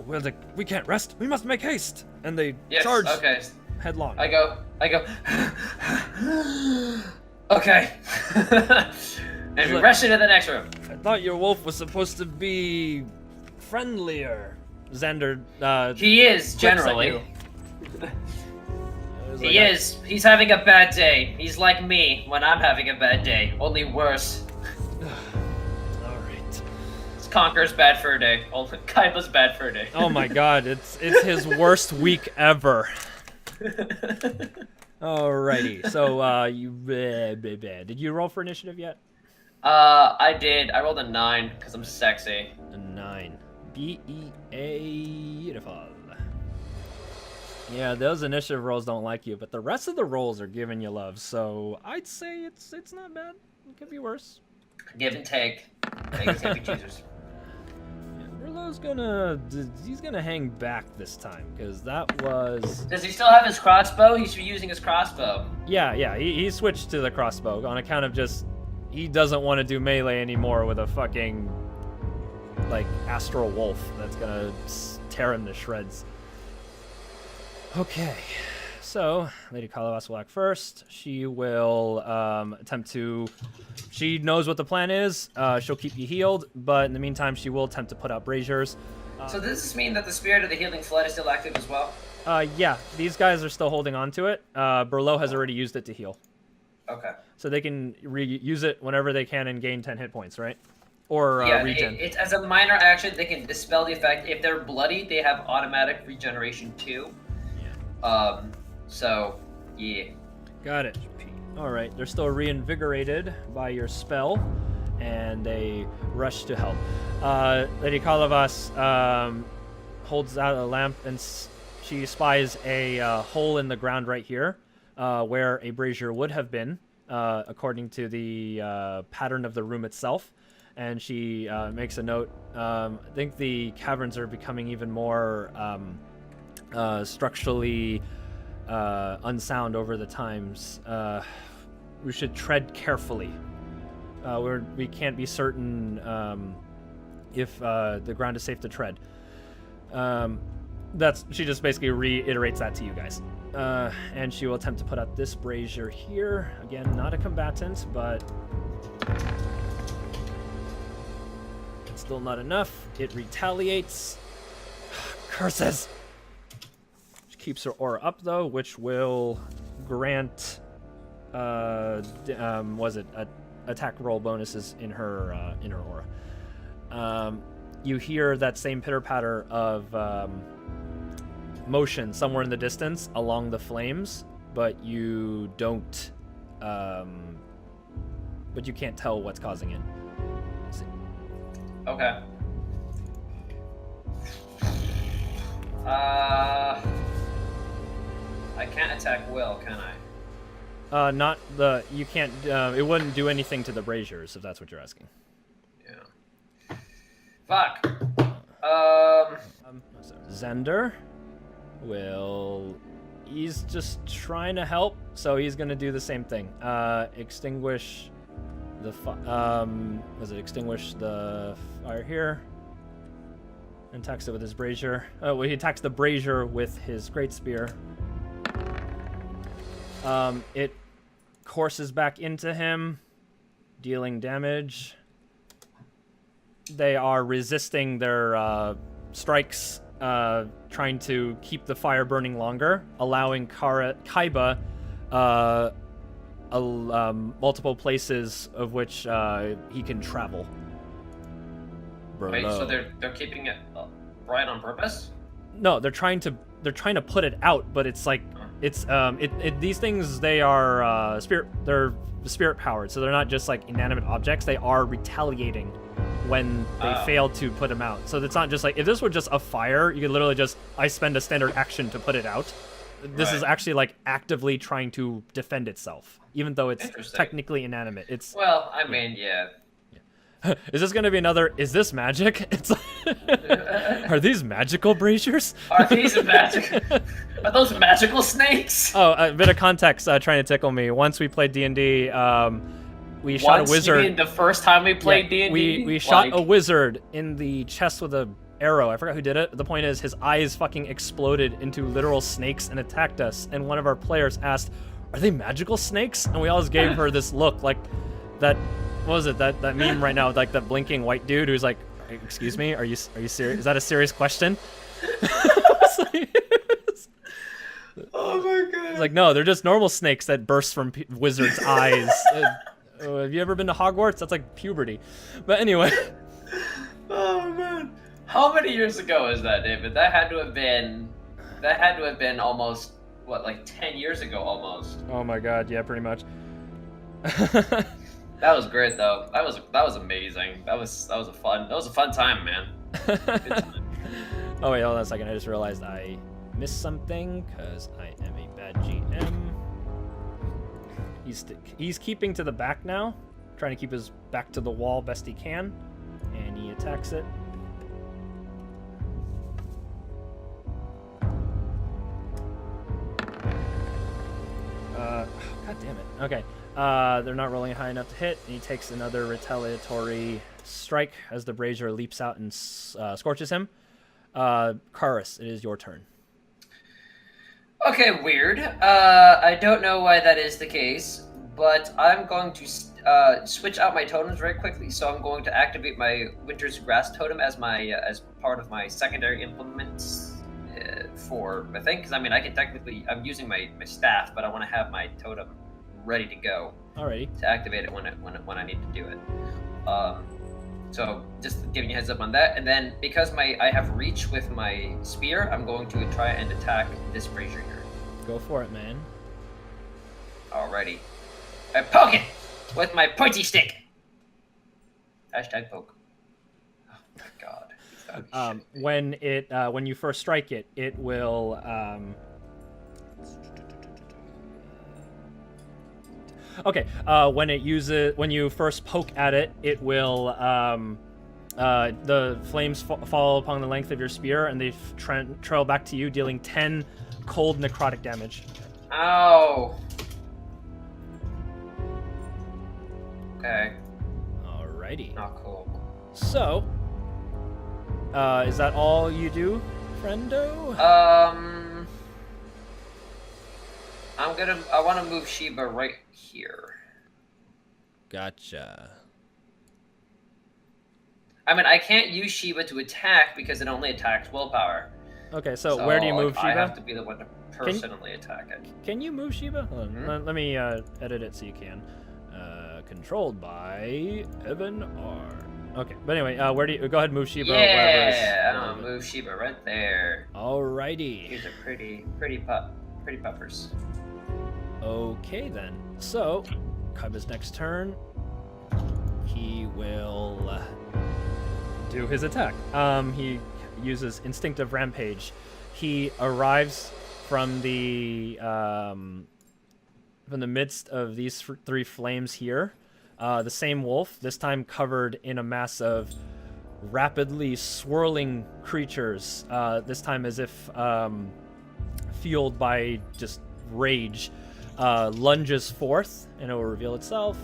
we can't rest. We must make haste. And they Yes. charge Okay. headlong. I go. Okay. And we rush into the next room. I thought your wolf was supposed to be friendlier. Xander. He is quips at generally. you. He is. He's having a bad day. He's like me when I'm having a bad day, only worse. All right. It's Conker's bad fur day. Oh, Kaiba's bad fur day. Oh my God! It's his worst week ever. Alrighty. So did you roll for initiative yet? I did. I rolled a 9 because I'm sexy. A 9. Beautiful. Yeah, those initiative rolls don't like you, but the rest of the rolls are giving you love. So I'd say it's not bad. It could be worse. Give and take. Take Jesus. Rillo's he's gonna hang back this time because that was. Does he still have his crossbow? He should be using his crossbow. Yeah. He switched to the crossbow on account of just he doesn't want to do melee anymore with a fucking like astral wolf that's gonna tear him to shreds. Okay, so Lady Kalavas will act first. She will attempt to. She knows what the plan is. She'll keep you healed, but in the meantime, she will attempt to put out braziers. So does this mean that the spirit of the healing flood is still active as well? Yeah, these guys are still holding on to it. Berlo has already used it to heal. Okay. So they can use it whenever they can and gain 10 hit points, right? Or yeah, regen. It's as a minor action. They can dispel the effect. If they're bloody, they have automatic regeneration too. So, yeah. Got it. All right, they're still reinvigorated by your spell, and they rush to help. Lady Kalavas holds out a lamp, and she spies a hole in the ground right here, where a brazier would have been, according to the pattern of the room itself. And she makes a note. I think the caverns are becoming even more structurally unsound over the times. We should tread carefully. We can't be certain if the ground is safe to tread. She just basically reiterates that to you guys. And she will attempt to put out this brazier here. Again, not a combatant, but it's still not enough. It retaliates. Curses! Keeps her aura up though, which will grant attack roll bonuses in her aura. You hear that same pitter patter of motion somewhere in the distance along the flames, but you don't but you can't tell what's causing it. Let's see. Okay. I can't attack Will, can I? You can't, it wouldn't do anything to the braziers, if that's what you're asking. Yeah. Fuck. Xander he's just trying to help, so he's gonna do the same thing. Extinguish the, extinguish the fire here. And attacks it with his brazier. Well, he attacks the brazier with his great spear. It courses back into him, dealing damage. They are resisting their strikes, trying to keep the fire burning longer, allowing Kaiba multiple places of which he can travel. Wait, so they're keeping it bright on purpose? No, they're trying to put it out, but it's like It's these things, they are they're spirit powered, so they're not just like inanimate objects. They are retaliating when they fail to put them out. So it's not just like, if this were just a fire, you could literally just, I spend a standard action to put it out. This is actually like actively trying to defend itself, even though it's technically inanimate. It's, well, I mean, yeah. Is this gonna be another? Is this magic? It's are these magical braziers? Are these magic? Are those magical snakes? Oh, a bit of context. Trying to tickle me. Once we played D&D, we shot a wizard. You mean the first time we played D&D? We shot a wizard in the chest with a arrow. I forgot who did it. The point is, his eyes fucking exploded into literal snakes and attacked us. And one of our players asked, "Are they magical snakes?" And we all just gave her this look, like that. What was it? That meme right now, like that blinking white dude who's like, "Excuse me, are you serious? Is that a serious question?" Oh my god! It's like, no, they're just normal snakes that burst from wizards' eyes. Have you ever been to Hogwarts? That's like puberty. But anyway. Oh man! How many years ago is that, David? That had to have been almost what, like 10 years ago, almost. Oh my god! Yeah, pretty much. That was great though. That was amazing. That was a fun time, man. Good time. Oh wait, hold on a second. I just realized I missed something because I am a bad GM. He's keeping to the back now, trying to keep his back to the wall best he can, and he attacks it. God damn it. Okay. They're not rolling high enough to hit, and he takes another retaliatory strike as the brazier leaps out and scorches him. Karus, it is your turn. Okay, weird. I don't know why that is the case, but I'm going to switch out my totems very quickly. So I'm going to activate my Winter's Grass totem as as part of my secondary implements for my thing. Because I mean, I'm using my staff, but I want to have my totem ready to go. Alrighty. To activate it when I need to do it. So just giving you a heads up on that. And then because I have reach with my spear, I'm going to try and attack this brazier here. Go for it, man. Alrighty. I poke it with my pointy stick. Hashtag poke. Oh my god. When you first strike it, it will Okay, when you first poke at it, it will, the flames fall upon the length of your spear, and they trail back to you, dealing 10 cold necrotic damage. Ow. Okay. Alrighty. Not cool. So, is that all you do, friendo? I want to move Sheba right here. Gotcha. I mean, I can't use Sheba to attack because it only attacks willpower. Okay, so where do you move Sheba? I have to be the one to personally attack it. Can you move Sheba? Mm-hmm. Let me edit it so you can. Controlled by Evan R. Okay, but anyway, where do you go ahead and move Sheba? Yeah, I'm gonna move Sheba right there. Alrighty. These are pretty puppers. Okay then. So, Kaiba's next turn, he will do his attack. He uses Instinctive Rampage. He arrives from the midst of these three flames here. The same wolf, this time covered in a mass of rapidly swirling creatures. This time as if fueled by just rage. Lunges forth, and it will reveal itself.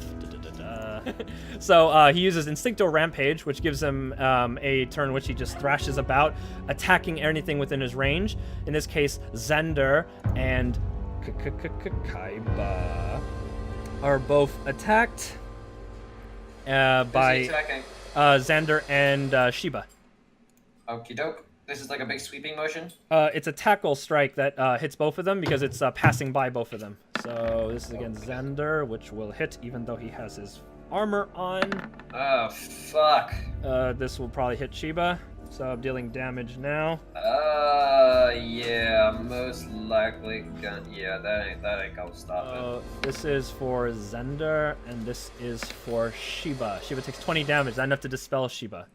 So he uses Instinctive Rampage, which gives him a turn in which he just thrashes about, attacking anything within his range. In this case, Xander and Kaiba are both attacked by Xander and Sheba. Okie doke. This is like a big sweeping motion? It's a tackle strike that hits both of them because it's passing by both of them. So this is against Xander, which will hit even though he has his armor on. Oh, fuck. This will probably hit Sheba. So I'm dealing damage now. Yeah, most likely yeah, that ain't gonna stop it. This is for Zender, and this is for Shiba. Shiba takes 20 damage. Is that enough to dispel Shiba?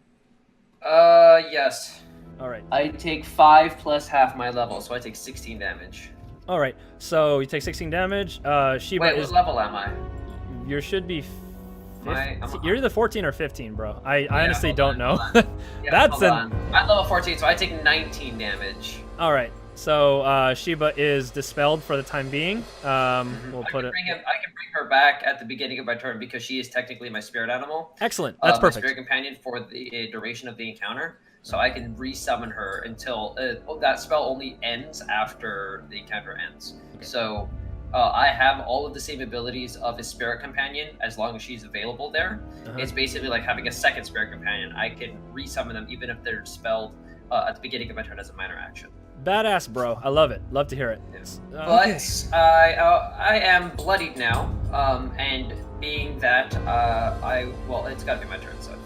Yes. Alright. I take 5 plus half my level, so I take 16 damage. Alright, so you take 16 damage. Shiba Wait, is... what level am I? You should be... You're either 14 or 15, bro. I honestly don't know. That's I'm level 14, so I take 19 damage. Alright, so Shiba is dispelled for the time being. We'll put it... I can bring her back at the beginning of my turn because she is technically my spirit animal. Excellent, that's perfect. My spirit companion for the duration of the encounter. So I can resummon her until that spell only ends after the encounter ends. Okay. So I have all of the same abilities of a spirit companion as long as she's available there. It's basically like having a second spirit companion. I can resummon them even if they're dispelled at the beginning of my turn as a minor action. Badass, bro. I love it. Love to hear it. But I am bloodied now, and being that well, it's got to be my turn, so.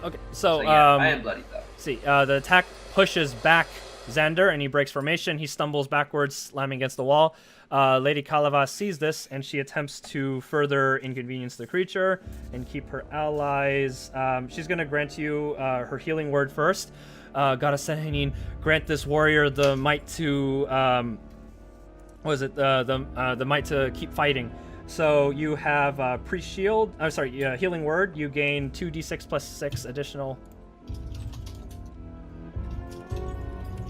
Okay, so yeah, I am bloodied though. See, the attack pushes back Xander, and he breaks formation. He stumbles backwards, slamming against the wall. Lady Kalava sees this, and she attempts to further inconvenience the creature and keep her allies. She's going to grant you her healing word first. Goddess Sehenin, grant this warrior the might to... the might to keep fighting. So you have pre-shield... healing word. You gain 2d6 plus 6 additional...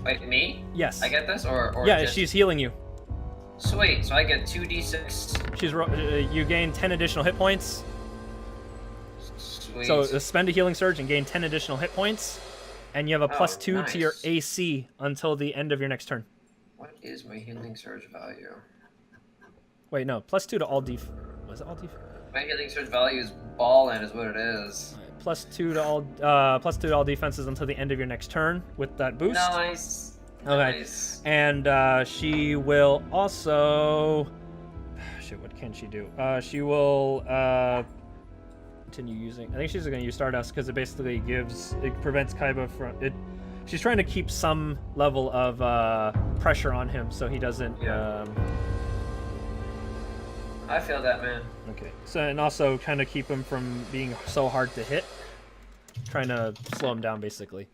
Wait, me? Yes. I get this, or yeah, just... she's healing you. Sweet. So I get 2d6. You gain 10 additional hit points. Sweet. So spend a healing surge and gain 10 additional hit points, and you have a +2 to your AC until the end of your next turn. What is my healing surge value? Wait, no, +2 to all def. Was it all def? My healing surge value is ballin', is what it is. +2 to all +2 to all defenses until the end of your next turn with that boost. Nice. Okay. Nice. And she will also... Shit, what can she do? She will continue using... I think she's going to use Stardust because it basically prevents Kaiba from... She's trying to keep some level of pressure on him so he doesn't... I feel that, man. Okay. So, and also kind of keep him from being so hard to hit. Trying to slow him down, basically.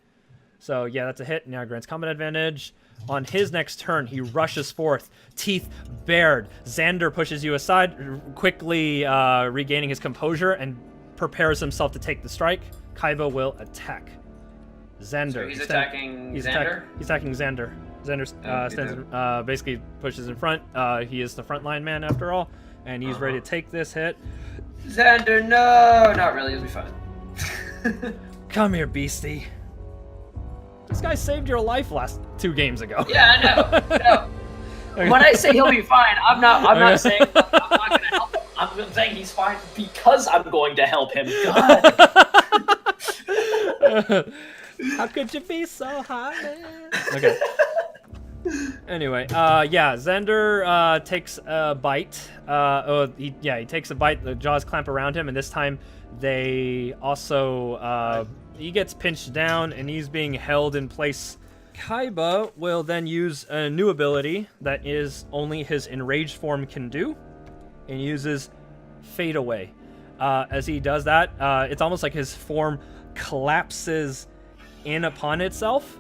So, yeah, that's a hit. Now grants combat advantage. On his next turn, he rushes forth, teeth bared. Xander pushes you aside, quickly regaining his composure and prepares himself to take the strike. Kaiba will attack Xander. So he's attacking Xander? He's attacking Xander. Xander basically pushes in front. He is the frontline man, after all. And he's ready to take this hit. Xander, no! Not really, it'll be fine. Come here, beastie. This guy saved your life last 2 games ago. Yeah, I know. Okay. When I say he'll be fine, I'm not saying I'm not going to help him. I'm saying he's fine because I'm going to help him. God. How could you be so high, man? Okay. Anyway, yeah, Xander takes a bite. He takes a bite. The jaws clamp around him, and this time they also he gets pinched down, and he's being held in place. Kaiba will then use a new ability that is only his enraged form can do, and uses Fade Away. As he does that, it's almost like his form collapses in upon itself.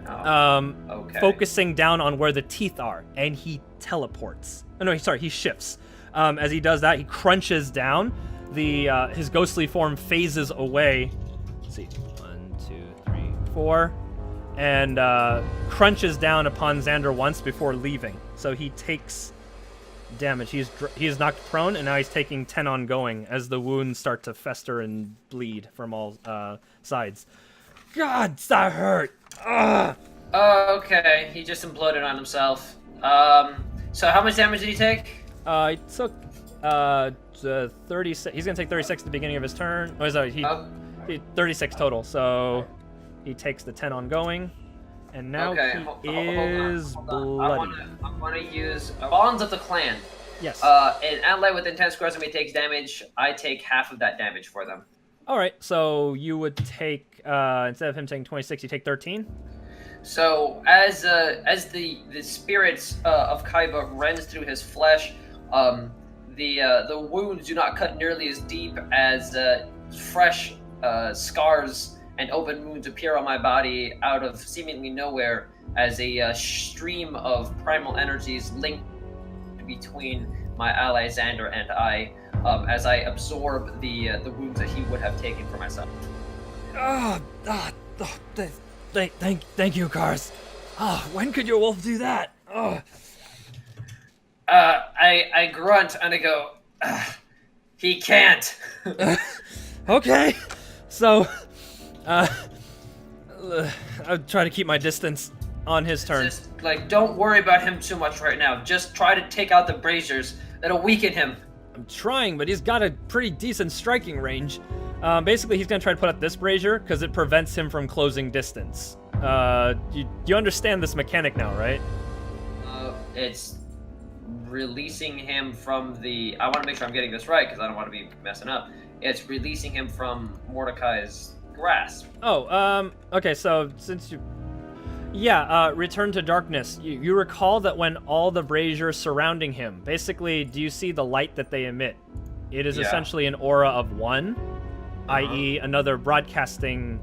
Okay. Focusing down on where the teeth are, and he teleports. Oh, no, he shifts. As he does that, he crunches down. His ghostly form phases away. Let's see, 1, 2, 3, 4, and crunches down upon Xander once before leaving. So he takes damage. He is knocked prone, and now he's taking 10 ongoing as the wounds start to fester and bleed from all sides. God, that hurt. Ugh. Oh, okay. He just imploded on himself. So how much damage did he take? He took 36. He's gonna take 36 at the beginning of his turn. Oh, sorry, he 36 total. So he takes the 10 ongoing, and now he is bloody. I want to use Bonds of the Clan. Yes. An ally with intense squares enemy takes damage. I take half of that damage for them. All right, so you would take instead of him taking 26, you take 13. So as the spirits of Kaiba runs through his flesh, the wounds do not cut nearly as deep as fresh scars and open wounds appear on my body out of seemingly nowhere as a stream of primal energies linked between my ally Xander and I, as I absorb the wounds that he would have taken for myself. Thank you, Karus. When could your wolf do that? I grunt and I go, he can't. Okay, so I'll try to keep my distance on his turn. Just, don't worry about him too much right now. Just try to take out the braziers. That'll weaken him. I'm trying, but he's got a pretty decent striking range. Basically, he's going to try to put up this brazier because it prevents him from closing distance. You understand this mechanic now, right? It's releasing him from the... I want to make sure I'm getting this right because I don't want to be messing up. It's releasing him from Mordecai's grasp. Oh, okay, so since you... Yeah, return to darkness. You recall that when all the braziers surrounding him, basically, do you see the light that they emit? It is essentially an aura of one, i.e. another broadcasting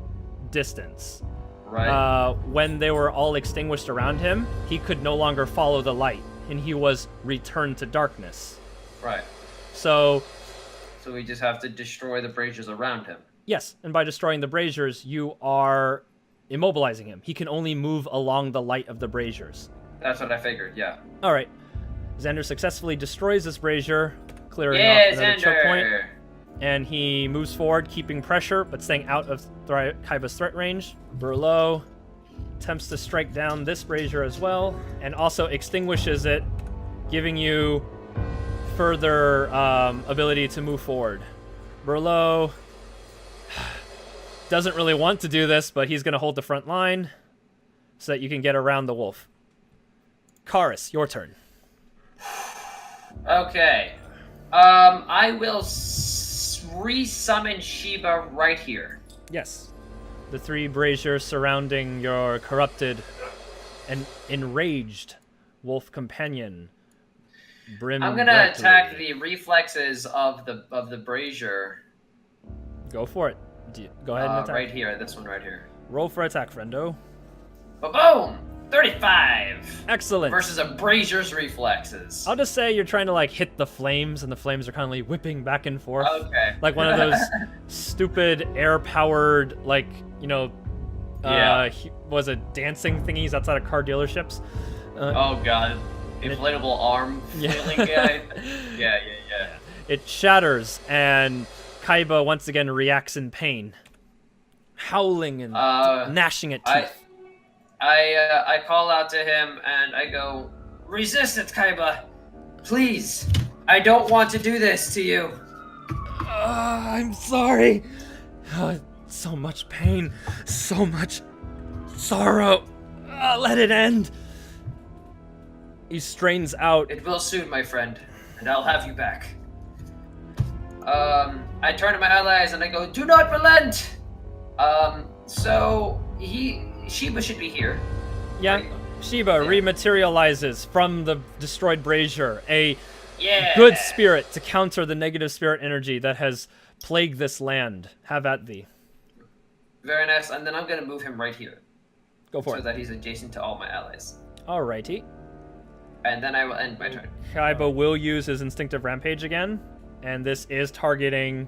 distance. Right. When they were all extinguished around him, he could no longer follow the light, and he was returned to darkness. Right. So we just have to destroy the braziers around him. Yes, and by destroying the braziers, you are immobilizing him. He can only move along the light of the braziers. That's what I figured, yeah. All right. Xander successfully destroys this brazier, clearing off another choke point. And he moves forward, keeping pressure, but staying out of Kaiba's threat range. Burlo attempts to strike down this brazier as well, and also extinguishes it, giving you further ability to move forward. Burlo doesn't really want to do this, but he's going to hold the front line so that you can get around the wolf. Karus, your turn. Okay. I will resummon Sheba right here. Yes. The three braziers surrounding your corrupted and enraged wolf companion. Brim. I'm gonna attack the reflexes of the brazier. Go for it. Go ahead and attack. Right here, this one right here. Roll for attack, friendo. Boom! 35! Excellent. Versus a brazier's reflexes. I'll just say you're trying to, hit the flames, and the flames are kind of, whipping back and forth. Okay. Like one of those stupid air-powered, was it dancing thingies outside of car dealerships? Oh, God. Inflatable arm flailing guy. Yeah. It shatters, and Kaiba once again reacts in pain, howling and gnashing at teeth. I call out to him and I go, "Resist it, Kaiba, please. I don't want to do this to you." I'm sorry. So much pain, so much sorrow. Let it end. He strains out. It will soon, my friend, and I'll have you back. I turn to my allies and I go, "Do not relent." Sheba should be here. Yeah, right? Sheba rematerializes from the destroyed brazier, a good spirit to counter the negative spirit energy that has plagued this land. Have at thee. Very nice, and then I'm gonna move him right here. Go for it. So that he's adjacent to all my allies. Alrighty. And then I will end my turn. Kaiba will use his instinctive rampage again, and this is targeting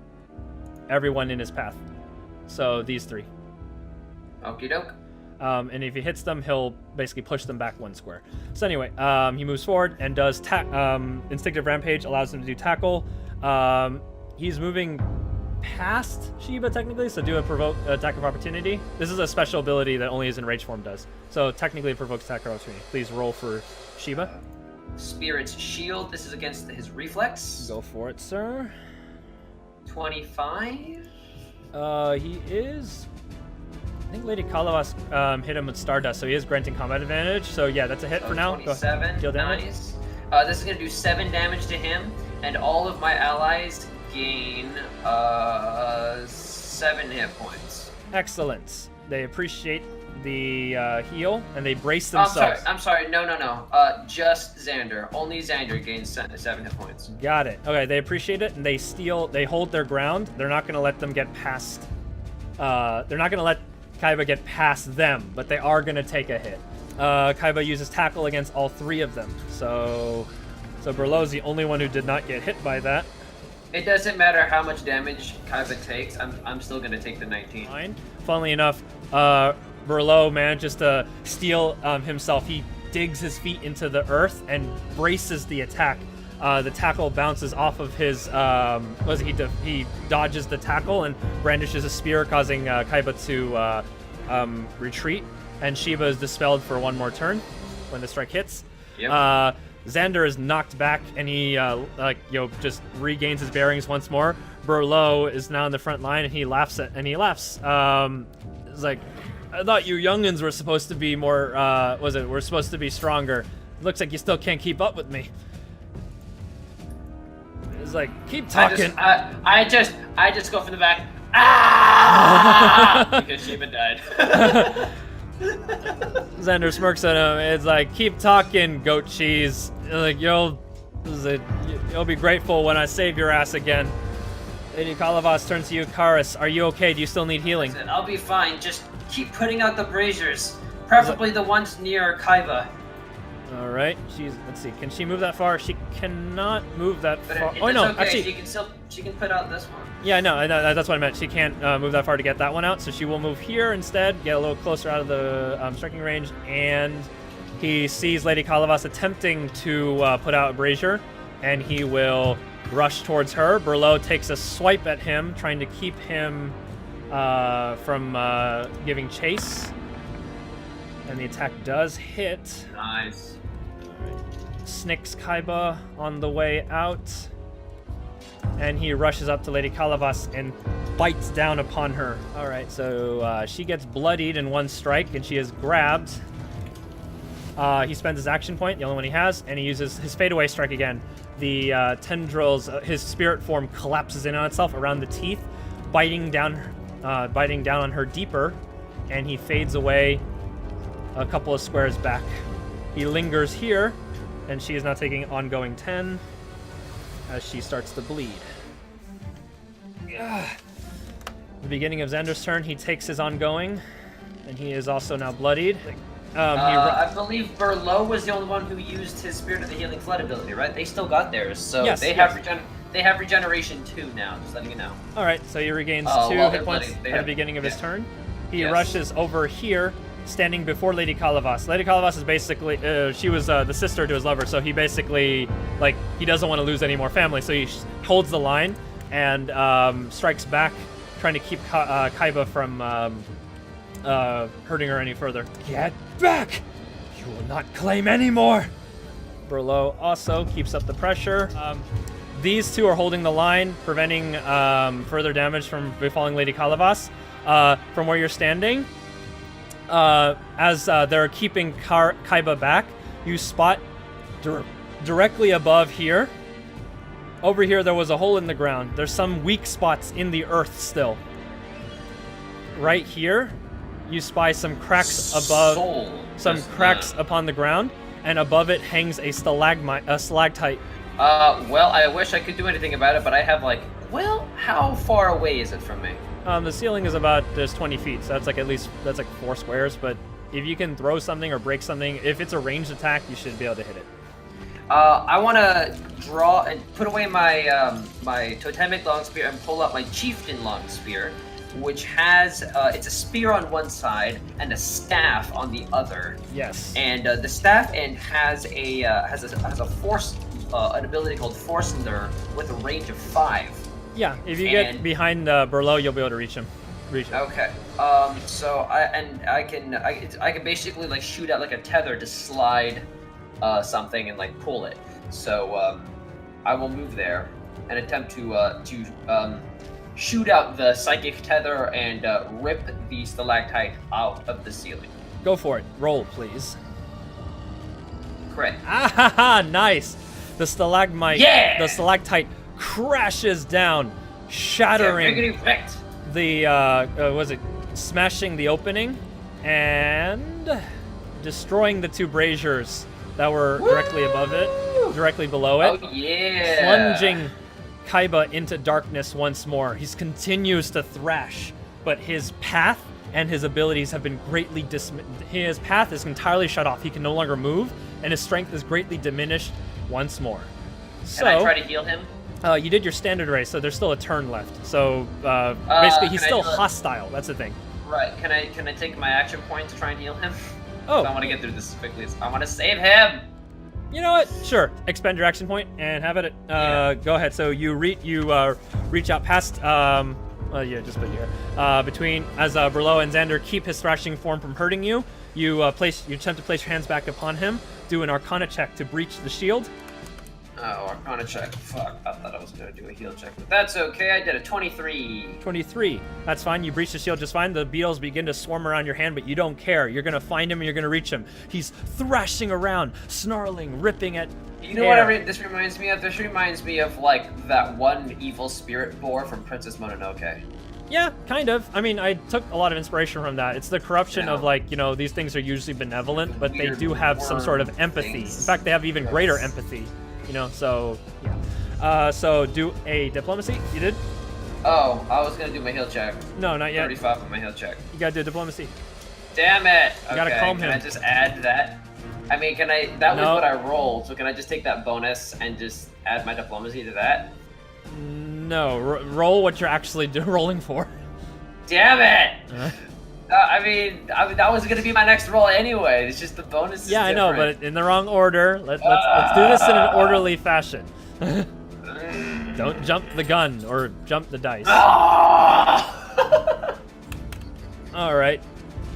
everyone in his path. So these three. Okie doke. And if he hits them, he'll basically push them back one square. So anyway, he moves forward and does instinctive rampage, allows him to do tackle. He's moving past Sheba technically, so do a provoke attack of opportunity. This is a special ability that only his enraged form does. So technically it provokes attack of opportunity. Please roll for Sheba. Spirit's Shield. This is against his reflex. Go for it, sir. 25. He is. I think Lady Kalavas hit him with Stardust, so he is granting combat advantage. So yeah, that's a hit for now. 27. Deal damage. Nice. This is gonna do 7 damage to him, and all of my allies gain 7 hit points. Excellent. They appreciate the heal, and they brace themselves. I'm sorry. No. Just Xander. Only Xander gains 7 hit points. Got it. Okay, they appreciate it, and they hold their ground. They're not going to let them get past... they're not going to let Kaiba get past them, but they are going to take a hit. Kaiba uses tackle against all 3 of them, so Berlow's the only one who did not get hit by that. It doesn't matter how much damage Kaiba takes, I'm still going to take the 19. Fine. Funnily enough, Berlow manages to steal himself. He digs his feet into the earth and braces the attack. The tackle bounces off of his... he dodges the tackle and brandishes a spear, causing Kaiba to retreat. And Shiba is dispelled for 1 more turn when the strike hits. Yep. Xander is knocked back, and he just regains his bearings once more. Berlow is now in the front line, and he laughs. It's like, I thought you youngins were supposed to be more. We're supposed to be stronger. Looks like you still can't keep up with me. It's like, keep talking. I just go from the back. Ah! Because Shiba died. Xander smirks at him. It's like, keep talking, goat cheese. Like, you'll be grateful when I save your ass again. Lady Kalavas turns to you. Karus, are you okay? Do you still need healing? Listen, I'll be fine. Just keep putting out the braziers. Preferably the ones near Kaiba. All right. Let's see. Can she move that far? She cannot move that far. Oh no, okay. Actually, she can put out this one. Yeah, no, that's what I meant. She can't move that far to get that one out, so she will move here instead, get a little closer out of the striking range, and he sees Lady Kalavas attempting to put out a brazier, and he will rush towards her. Berlow takes a swipe at him, trying to keep him from giving chase, and the attack does hit. Nice. Snicks Kaiba on the way out, and he rushes up to Lady Kalavas and bites down upon her. All right, so she gets bloodied in 1 strike, and she is grabbed. He spends his action point, the only one he has, and he uses his fadeaway strike again. The tendrils, his spirit form collapses in on itself around the teeth, biting down on her deeper, and he fades away a couple of squares back. He lingers here, and she is now taking ongoing 10 as she starts to bleed. The beginning of Xander's turn, he takes his ongoing, and he is also now bloodied. I believe Berlow was the only one who used his Spirit of the Healing Flood ability, right? They still got theirs, so yes, they have regeneration 2 now, just letting you know. Alright, so he regains 2 hit points at the beginning of his turn. He rushes over here, standing before Lady Kalavas. Lady Kalavas is basically, she was the sister to his lover, so he basically, he doesn't want to lose any more family, so he holds the line and strikes back, trying to keep Kaiba from hurting her any further. Get back! You will not claim any more! Berlow also keeps up the pressure. These 2 are holding the line, preventing further damage from befalling Lady Kalavas. From where you're standing, as they're keeping Kaiba back, you spot directly above here. Over here, there was a hole in the ground. There's some weak spots in the earth still. Right here, you spy some cracks above, cracks upon the ground, and above it hangs a stalagmite. Well, I wish I could do anything about it, but I have how far away is it from me? The ceiling is about just 20 feet, so that's like 4 squares, but if you can throw something or break something, if it's a ranged attack, you should be able to hit it. I want to draw and put away my my totemic long spear and pull out my chieftain long spear, which has it's a spear on one side and a staff on the other. Yes. And the staff end has a force an ability called Forcender with a range of 5. Yeah, if you get behind Berlow, you'll be able to reach him. Okay. So I can basically shoot out a tether to slide something and pull it. So I will move there and attempt to shoot out the psychic tether and rip the stalactite out of the ceiling. Go for it. Roll, please. Crit. Ah, nice. The stalactite crashes down, shattering the smashing the opening and destroying the 2 braziers that were directly above it, directly below it. Oh, yeah. Plunging Kaiba into darkness once more. He continues to thrash, but his path and his abilities have been greatly his path is entirely shut off. He can no longer move, and his strength is greatly diminished once more. So, can I try to heal him? You did your standard race, so there's still a turn left. So basically, he's still hostile. That's the thing. Right. Can I take my action point to try and heal him? Oh. I want to get through this as quickly as I want to save him. You know what? Sure. Expend your action point and have it. Go ahead. So you reach out past. Yeah, just put here. Between as Berlo and Xander keep his thrashing form from hurting you, you attempt to place your hands back upon him. Do an Arcana check to breach the shield. Oh, Arcana check. Fuck. I thought I was gonna do a heal check, but that's okay. I did a 23. 23. That's fine. You breach the shield just fine. The beetles begin to swarm around your hand, but you don't care. You're gonna find him and you're gonna reach him. He's thrashing around, snarling, ripping at. You know what this reminds me of? This reminds me of like that one evil spirit boar from Princess Mononoke. Yeah, kind of. I mean, I took a lot of inspiration from that. It's the corruption of, like, you know, these things are usually benevolent, but they do have some sort of empathy. In fact, they have even greater empathy. You know, so yeah. So do a diplomacy. You did? Oh, I was gonna do my heal check. No, not yet. 35 on my heal check. You gotta do diplomacy. Damn it! You gotta calm him. Can I just add that? I mean, can I? That was what I rolled. So can I just take that bonus and just add my diplomacy to that? No. Roll what you're actually rolling for. Damn it! I mean, that was gonna be my next roll anyway. It's just the bonus. Yeah, I know, but in the wrong order. Let's do this in an orderly fashion. Don't jump the gun or jump the dice. All right.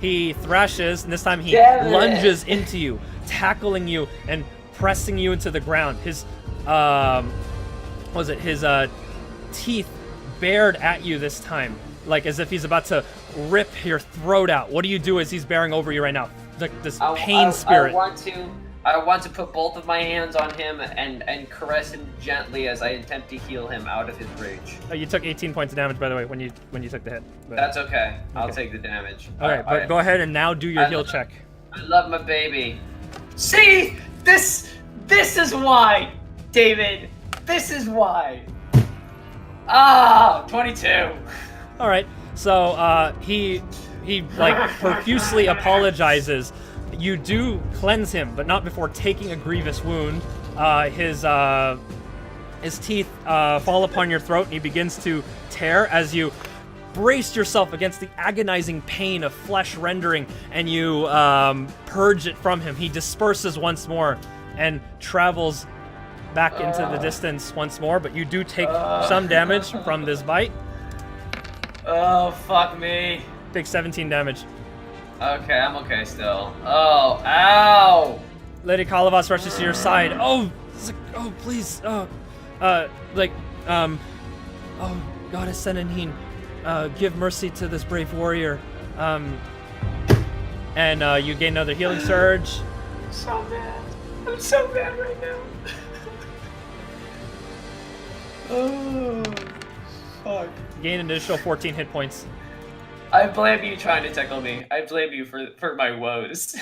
He thrashes, and this time he lunges into you, tackling you and pressing you into the ground. His his teeth bared at you this time, like as if he's about to rip your throat out. What do you do as he's bearing over you right now? Like this pain spirit. I want to put both of my hands on him and caress him gently as I attempt to heal him out of his rage. Oh, you took 18 points of damage, by the way, when you took the hit. But... That's okay. I'll take the damage. All right, but go ahead and now do your heal check. I love my baby. See, this is why, David. This is why. 22. All right. So he like profusely apologizes. You do cleanse him, but not before taking a grievous wound. His teeth fall upon your throat, and he begins to tear as you brace yourself against the agonizing pain of flesh rendering, and you purge it from him. He disperses once more and travels back into the distance once more, but you do take some damage from this bite. Oh, fuck me. Take 17 damage. Okay, I'm okay still. Oh, ow! Lady Kalavas rushes to your side. Oh, please. Oh, Goddess Senanine, give mercy to this brave warrior. And you gain another healing surge. I'm so mad. I'm so mad right now. Oh, fuck. Gain an additional 14 hit points. I blame you trying to tickle me. I blame you for my woes.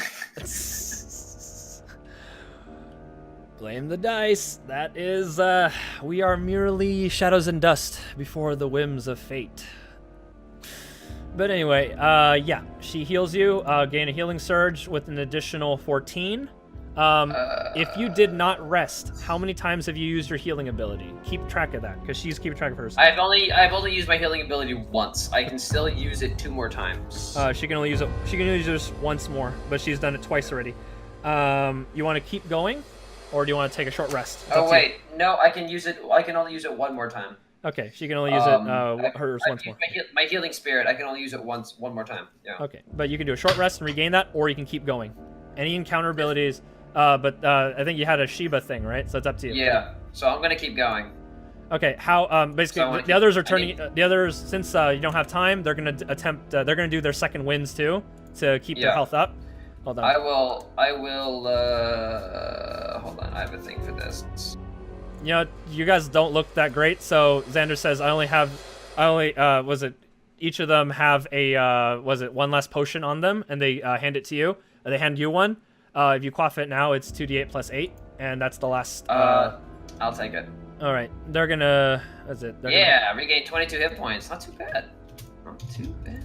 Blame the dice. That is, we are merely shadows and dust before the whims of fate. But anyway, yeah, she heals you, gain a healing surge with an additional 14. If you did not rest, how many times have you used your healing ability? Keep track of that, because she's keeping track of hers. I've only used my healing ability once. I can still use it 2 more times. She can only use it once more, but she's done it twice already. You want to keep going, or do you want to take a short rest? Oh wait, no, I can use it. I can only use it 1 more time. Okay, she can only use it hers once more. My healing spirit, I can only use it one more time. Yeah. Okay, but you can do a short rest and regain that, or you can keep going. Any encounter abilities. But I think you had a Shiba thing, right? So it's up to you. Yeah. So I'm gonna keep going. Okay. How? Basically, so the others are turning. The others, since you don't have time, they're gonna attempt. They're gonna do their second wins too, to keep their health up. Hold on. I will. Hold on. I have a thing for this. You know, you guys don't look that great. So Xander says, was it each of them have a one last potion on them, and they hand it to you. Or they hand you one. If you quaff it now, it's 2d8 plus 8, and that's the last. I'll take it. All right, they're gonna. That's it. Regain 22 hit points. Not too bad. Not too bad.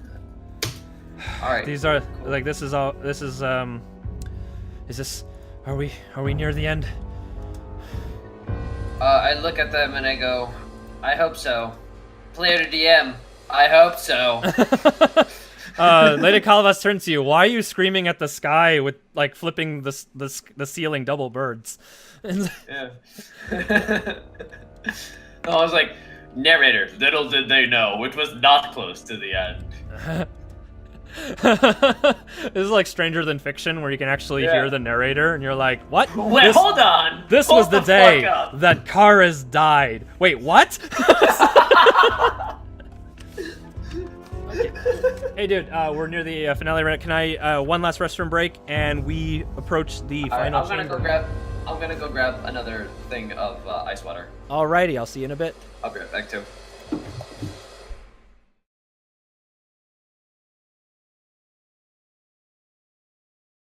All right. These are like this is all. This is Is this? Are we near the end? I look at them and I go, I hope so. Player to DM, I hope so. Lady Calavas turns to you. Why are you screaming at the sky with like flipping the ceiling double birds? Yeah. I was like, narrator, little did they know, it was not close to the end. This is like Stranger Than Fiction, where you can actually hear the narrator, and you're like, "What? Wait, hold on! This was the day that Karus died." Wait, what? Hey, dude, we're near the finale. Right? Can I one last restroom break, and we approach the final chamber. I'm gonna go grab another thing of ice water. Alrighty, I'll see you in a bit. I'll be right back too.